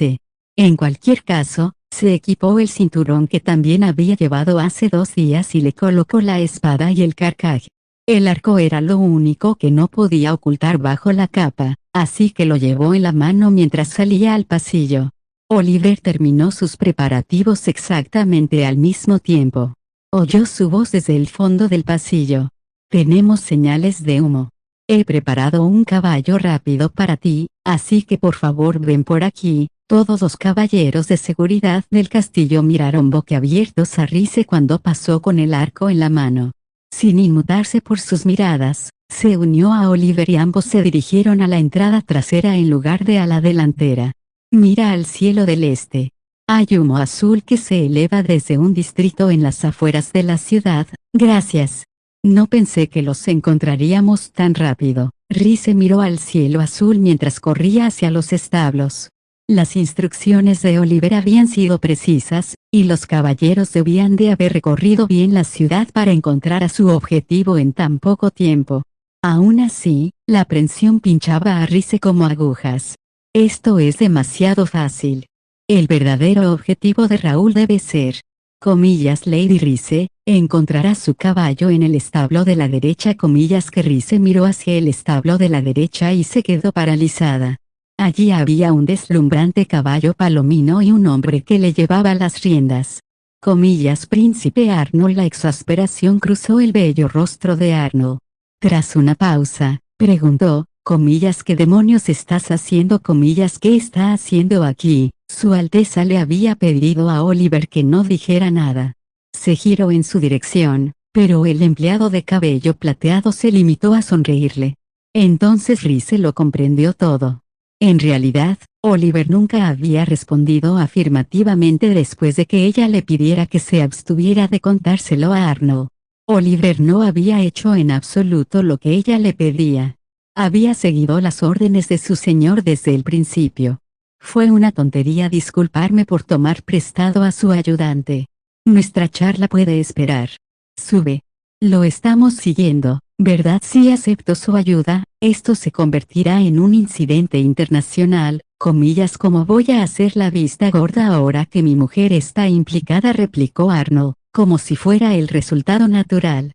En cualquier caso, se equipó el cinturón que también había llevado hace 2 días y le colocó la espada y el carcaj. El arco era lo único que no podía ocultar bajo la capa, así que lo llevó en la mano mientras salía al pasillo. Oliver terminó sus preparativos exactamente al mismo tiempo. Oyó su voz desde el fondo del pasillo. Tenemos señales de humo. He preparado un caballo rápido para ti, así que por favor ven por aquí. Todos los caballeros de seguridad del castillo miraron boquiabiertos a Rhys cuando pasó con el arco en la mano. Sin inmutarse por sus miradas, se unió a Oliver y ambos se dirigieron a la entrada trasera en lugar de a la delantera. Mira al cielo del este. Hay humo azul que se eleva desde un distrito en las afueras de la ciudad. Gracias. No pensé que los encontraríamos tan rápido. Rhys miró al cielo azul mientras corría hacia los establos. Las instrucciones de Oliver habían sido precisas, y los caballeros debían de haber recorrido bien la ciudad para encontrar a su objetivo en tan poco tiempo. Aún así, la aprensión pinchaba a Rhys como agujas. Esto es demasiado fácil. El verdadero objetivo de Raúl debe ser, comillas, Lady Rhys, encontrará su caballo en el establo de la derecha, comillas. Que Rhys miró hacia el establo de la derecha y se quedó paralizada. Allí había un deslumbrante caballo palomino y un hombre que le llevaba las riendas. Comillas, Príncipe Arnold. La exasperación cruzó el bello rostro de Arnold. Tras una pausa, preguntó, comillas, ¿qué demonios estás haciendo? Comillas, ¿qué está haciendo aquí? Su Alteza le había pedido a Oliver que no dijera nada. Se giró en su dirección, pero el empleado de cabello plateado se limitó a sonreírle. Entonces Rhys lo comprendió todo. En realidad, Oliver nunca había respondido afirmativamente después de que ella le pidiera que se abstuviera de contárselo a Arnold. Oliver no había hecho en absoluto lo que ella le pedía. Había seguido las órdenes de su señor desde el principio. Fue una tontería disculparme por tomar prestado a su ayudante. Nuestra charla puede esperar. Sube. Lo estamos siguiendo, ¿verdad? Si acepto su ayuda, esto se convertirá en un incidente internacional, comillas, ¿cómo voy a hacer la vista gorda ahora que mi mujer está implicada? Replicó Arnold, como si fuera el resultado natural.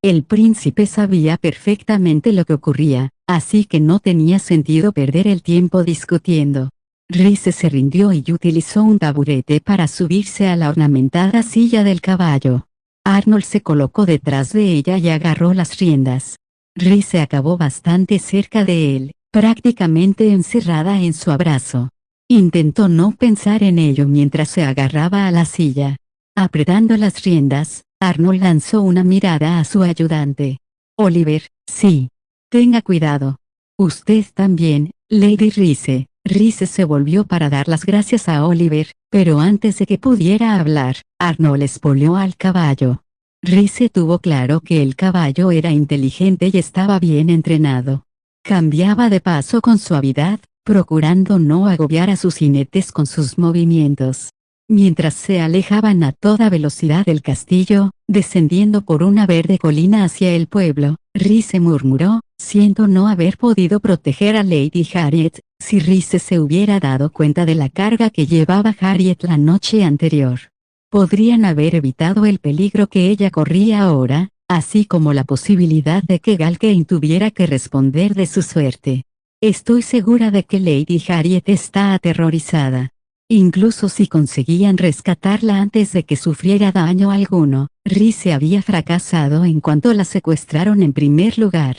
El príncipe sabía perfectamente lo que ocurría, así que no tenía sentido perder el tiempo discutiendo. Rhys se rindió y utilizó un taburete para subirse a la ornamentada silla del caballo. Arnold se colocó detrás de ella y agarró las riendas. Rhys se acabó bastante cerca de él, prácticamente encerrada en su abrazo. Intentó no pensar en ello mientras se agarraba a la silla. Apretando las riendas, Arnold lanzó una mirada a su ayudante. Oliver, sí. Tenga cuidado. Usted también, Lady Rhys. Rhys se volvió para dar las gracias a Oliver, pero antes de que pudiera hablar, Arnold espoleó al caballo. Rhys tuvo claro que el caballo era inteligente y estaba bien entrenado. Cambiaba de paso con suavidad, procurando no agobiar a sus jinetes con sus movimientos. Mientras se alejaban a toda velocidad del castillo, descendiendo por una verde colina hacia el pueblo, Rhys murmuró, siento no haber podido proteger a Lady Harriet. Si Rhys se hubiera dado cuenta de la carga que llevaba Harriet la noche anterior, podrían haber evitado el peligro que ella corría ahora, así como la posibilidad de que Galkane tuviera que responder de su suerte. Estoy segura de que Lady Harriet está aterrorizada. Incluso si conseguían rescatarla antes de que sufriera daño alguno, Rhys había fracasado en cuanto la secuestraron en primer lugar.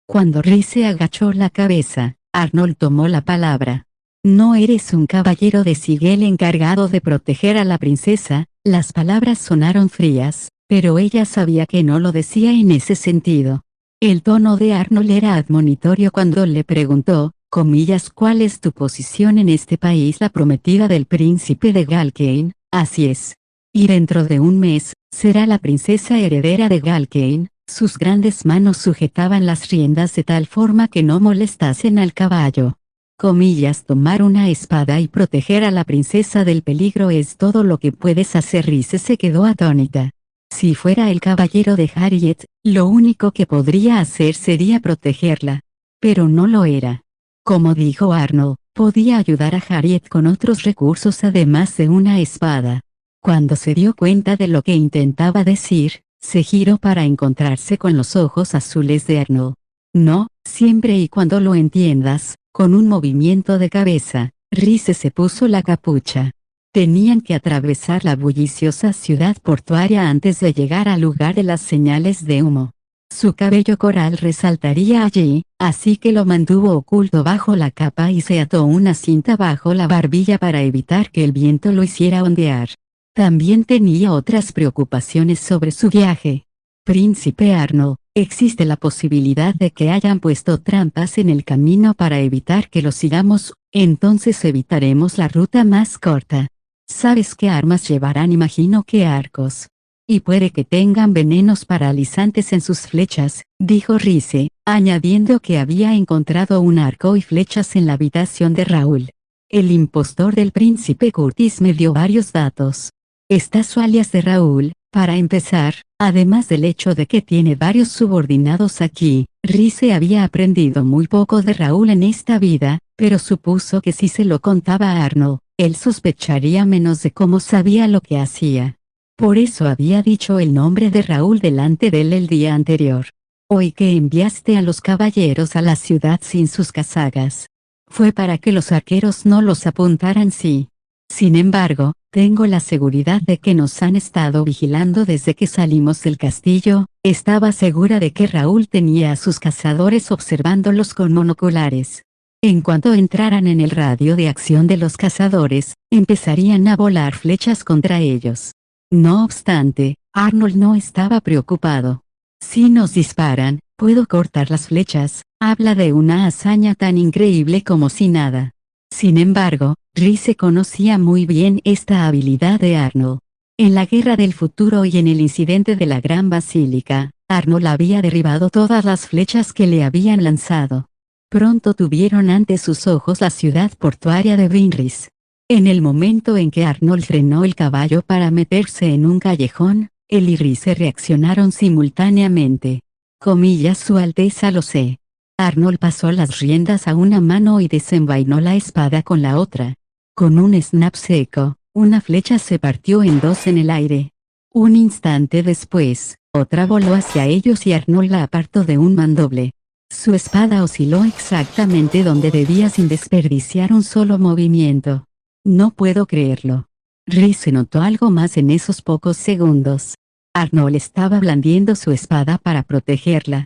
Cuando Rhys agachó la cabeza, Arnold tomó la palabra. No eres un caballero de Sigel encargado de proteger a la princesa. Las palabras sonaron frías, pero ella sabía que no lo decía en ese sentido. El tono de Arnold era admonitorio cuando le preguntó, comillas, ¿cuál es tu posición en este país? La prometida del príncipe de Galkane, así es. Y dentro de un mes, será la princesa heredera de Galkane. Sus grandes manos sujetaban las riendas de tal forma que no molestasen al caballo. Comillas, tomar una espada y proteger a la princesa del peligro es todo lo que puedes hacer. Rhys se quedó atónita. Si fuera el caballero de Harriet, lo único que podría hacer sería protegerla. Pero no lo era. Como dijo Arnold, podía ayudar a Harriet con otros recursos además de una espada. Cuando se dio cuenta de lo que intentaba decir, se giró para encontrarse con los ojos azules de Arnold. No, siempre y cuando lo entiendas. Con un movimiento de cabeza, Rhys se puso la capucha. Tenían que atravesar la bulliciosa ciudad portuaria antes de llegar al lugar de las señales de humo. Su cabello coral resaltaría allí, así que lo mantuvo oculto bajo la capa y se ató una cinta bajo la barbilla para evitar que el viento lo hiciera ondear. También tenía otras preocupaciones sobre su viaje. Príncipe Arnold, existe la posibilidad de que hayan puesto trampas en el camino para evitar que lo sigamos, entonces evitaremos la ruta más corta. ¿Sabes qué armas llevarán? Imagino que arcos. Y puede que tengan venenos paralizantes en sus flechas, dijo Rhys, añadiendo que había encontrado un arco y flechas en la habitación de Raúl. El impostor del príncipe Curtis me dio varios datos. Está su alias de Raúl, para empezar, además del hecho de que tiene varios subordinados aquí. Rhys había aprendido muy poco de Raúl en esta vida, pero supuso que si se lo contaba a Arnold, él sospecharía menos de cómo sabía lo que hacía. Por eso había dicho el nombre de Raúl delante de él el día anterior. Hoy que enviaste a los caballeros a la ciudad sin sus casagas. Fue para que los arqueros no los apuntaran sí. Sin embargo, tengo la seguridad de que nos han estado vigilando desde que salimos del castillo. Estaba segura de que Raúl tenía a sus cazadores observándolos con monoculares. En cuanto entraran en el radio de acción de los cazadores, empezarían a volar flechas contra ellos. No obstante, Arnold no estaba preocupado. Si nos disparan, puedo cortar las flechas. Habla de una hazaña tan increíble como si nada. Sin embargo, Rhys conocía muy bien esta habilidad de Arnold. En la Guerra del Futuro y en el incidente de la Gran Basílica, Arnold había derribado todas las flechas que le habían lanzado. Pronto tuvieron ante sus ojos la ciudad portuaria de Vinris. En el momento en que Arnold frenó el caballo para meterse en un callejón, él y Rhys reaccionaron simultáneamente. Comillas, Su Alteza lo sé. Arnold pasó las riendas a una mano y desenvainó la espada con la otra. Con un snap seco, una flecha se partió en dos en el aire. Un instante después, otra voló hacia ellos y Arnold la apartó de un mandoble. Su espada osciló exactamente donde debía sin desperdiciar un solo movimiento. No puedo creerlo. Rhys notó algo más en esos pocos segundos. Arnold estaba blandiendo su espada para protegerla.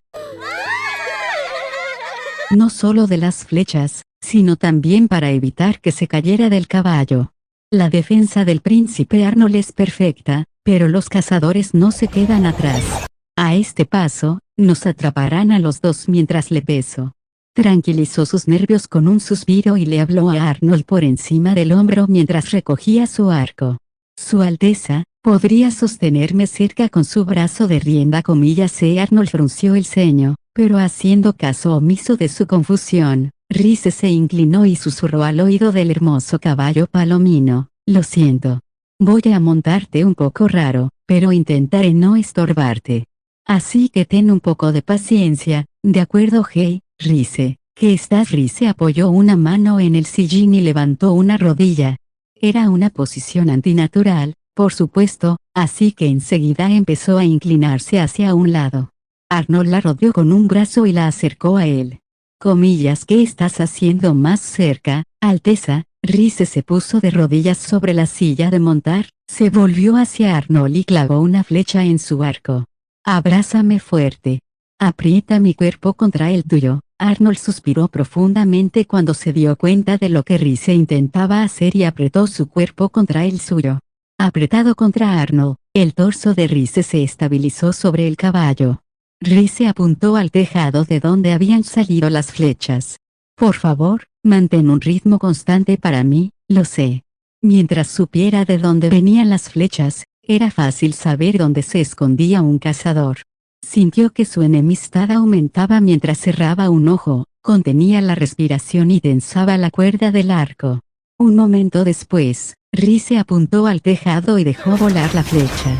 No solo de las flechas, sino también para evitar que se cayera del caballo. La defensa del príncipe Arnold es perfecta, pero los cazadores no se quedan atrás. A este paso, nos atraparán a los dos mientras le peso. Tranquilizó sus nervios con un suspiro y le habló a Arnold por encima del hombro mientras recogía su arco. Su Alteza, ¿podría sostenerme cerca con su brazo de rienda? Comillas. Arnold frunció el ceño, pero haciendo caso omiso de su confusión, Rhys se inclinó y susurró al oído del hermoso caballo palomino: lo siento. Voy a montarte un poco raro, pero intentaré no estorbarte. Así que ten un poco de paciencia, ¿de acuerdo? Hey, Rhys, ¿qué estás? Rhys apoyó una mano en el sillín y levantó una rodilla. Era una posición antinatural, por supuesto, así que enseguida empezó a inclinarse hacia un lado. Arnold la rodeó con un brazo y la acercó a él. Comillas, ¿qué estás haciendo más cerca, Alteza? Rhys se puso de rodillas sobre la silla de montar, se volvió hacia Arnold y clavó una flecha en su arco. Abrázame fuerte. Aprieta mi cuerpo contra el tuyo. Arnold suspiró profundamente cuando se dio cuenta de lo que Rhys intentaba hacer y apretó su cuerpo contra el suyo. Apretado contra Arnold, el torso de Rhys se estabilizó sobre el caballo. Rhys apuntó al tejado de donde habían salido las flechas. Por favor, mantén un ritmo constante para mí, lo sé. Mientras supiera de dónde venían las flechas, era fácil saber dónde se escondía un cazador. Sintió que su enemistad aumentaba mientras cerraba un ojo, contenía la respiración y tensaba la cuerda del arco. Un momento después, Rhys apuntó al tejado y dejó volar la flecha.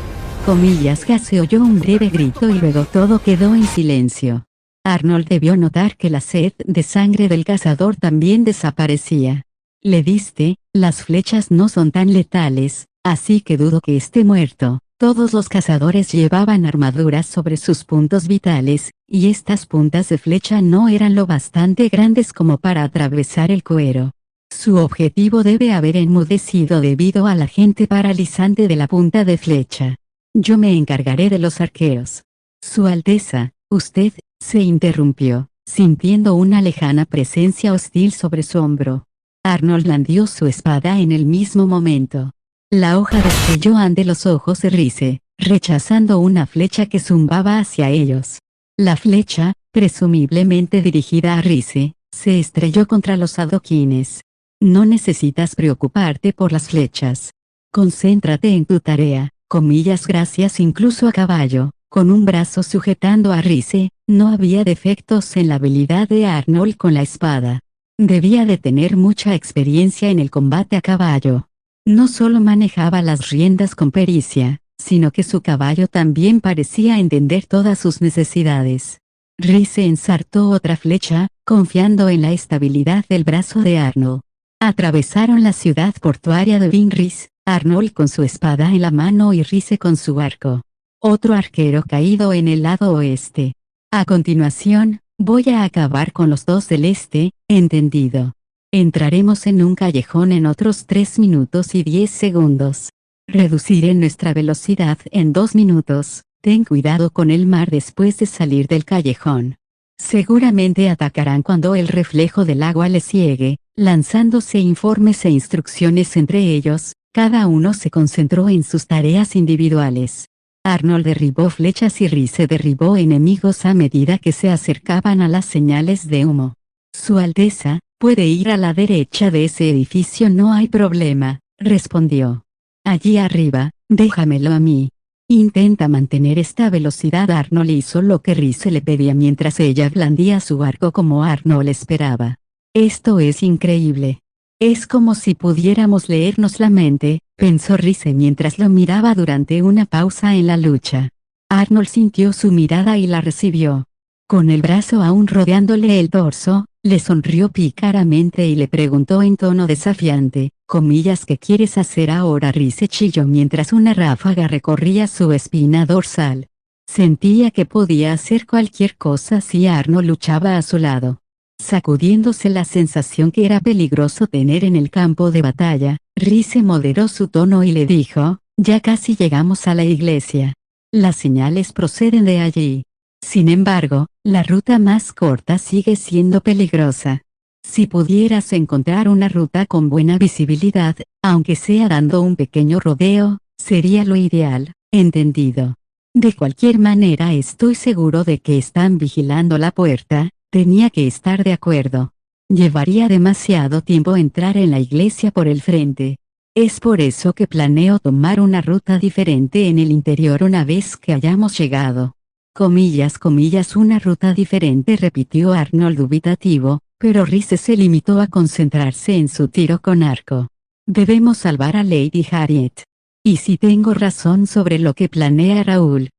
Comillas, se oyó un breve grito y luego todo quedó en silencio. Arnold debió notar que la sed de sangre del cazador también desaparecía. Le diste, las flechas no son tan letales, así que dudo que esté muerto. Todos los cazadores llevaban armaduras sobre sus puntos vitales, y estas puntas de flecha no eran lo bastante grandes como para atravesar el cuero. Su objetivo debe haber enmudecido debido al agente paralizante de la punta de flecha. Yo me encargaré de los arqueros. Su Alteza, usted, se interrumpió, sintiendo una lejana presencia hostil sobre su hombro. Arnold blandió su espada en el mismo momento. La hoja destelló ante los ojos de Rhys, rechazando una flecha que zumbaba hacia ellos. La flecha, presumiblemente dirigida a Rhys, se estrelló contra los adoquines. No necesitas preocuparte por las flechas. Concéntrate en tu tarea. Comillas, gracias. Incluso a caballo, con un brazo sujetando a Rhys, no había defectos en la habilidad de Arnold con la espada. Debía de tener mucha experiencia en el combate a caballo. No solo manejaba las riendas con pericia, sino que su caballo también parecía entender todas sus necesidades. Rhys ensartó otra flecha, confiando en la estabilidad del brazo de Arnold. Atravesaron la ciudad portuaria de Vinris, Arnold con su espada en la mano y Rhys con su arco. Otro arquero caído en el lado oeste. A continuación, voy a acabar con los dos del este, ¿entendido? Entraremos en un callejón en otros 3 minutos y 10 segundos. Reduciré nuestra velocidad en 2 minutos. Ten cuidado con el mar después de salir del callejón. Seguramente atacarán cuando el reflejo del agua les ciegue, lanzándose informes e instrucciones entre ellos. Cada uno se concentró en sus tareas individuales. Arnold derribó flechas y Rhys derribó enemigos a medida que se acercaban a las señales de humo. Su Alteza, puede ir a la derecha de ese edificio, no hay problema, respondió. Allí arriba, déjamelo a mí. Intenta mantener esta velocidad. Arnold hizo lo que Rhys le pedía mientras ella blandía su arco como Arnold esperaba. Esto es increíble. Es como si pudiéramos leernos la mente, pensó Rhys mientras lo miraba durante una pausa en la lucha. Arnold sintió su mirada y la recibió. Con el brazo aún rodeándole el torso, le sonrió pícaramente y le preguntó en tono desafiante, ¿qué quieres hacer ahora? Rhys chilló mientras una ráfaga recorría su espina dorsal. Sentía que podía hacer cualquier cosa si Arnold luchaba a su lado. Sacudiéndose la sensación que era peligroso tener en el campo de batalla, Rhys moderó su tono y le dijo, ya casi llegamos a la iglesia. Las señales proceden de allí. Sin embargo, la ruta más corta sigue siendo peligrosa. Si pudieras encontrar una ruta con buena visibilidad, aunque sea dando un pequeño rodeo, sería lo ideal, ¿entendido? De cualquier manera estoy seguro de que están vigilando la puerta. Tenía que estar de acuerdo. Llevaría demasiado tiempo entrar en la iglesia por el frente. Es por eso que planeo tomar una ruta diferente en el interior una vez que hayamos llegado. Una ruta diferente, repitió Arnold dubitativo, pero Rhys se limitó a concentrarse en su tiro con arco. Debemos salvar a Lady Harriet. ¿Y si tengo razón sobre lo que planea Raúl?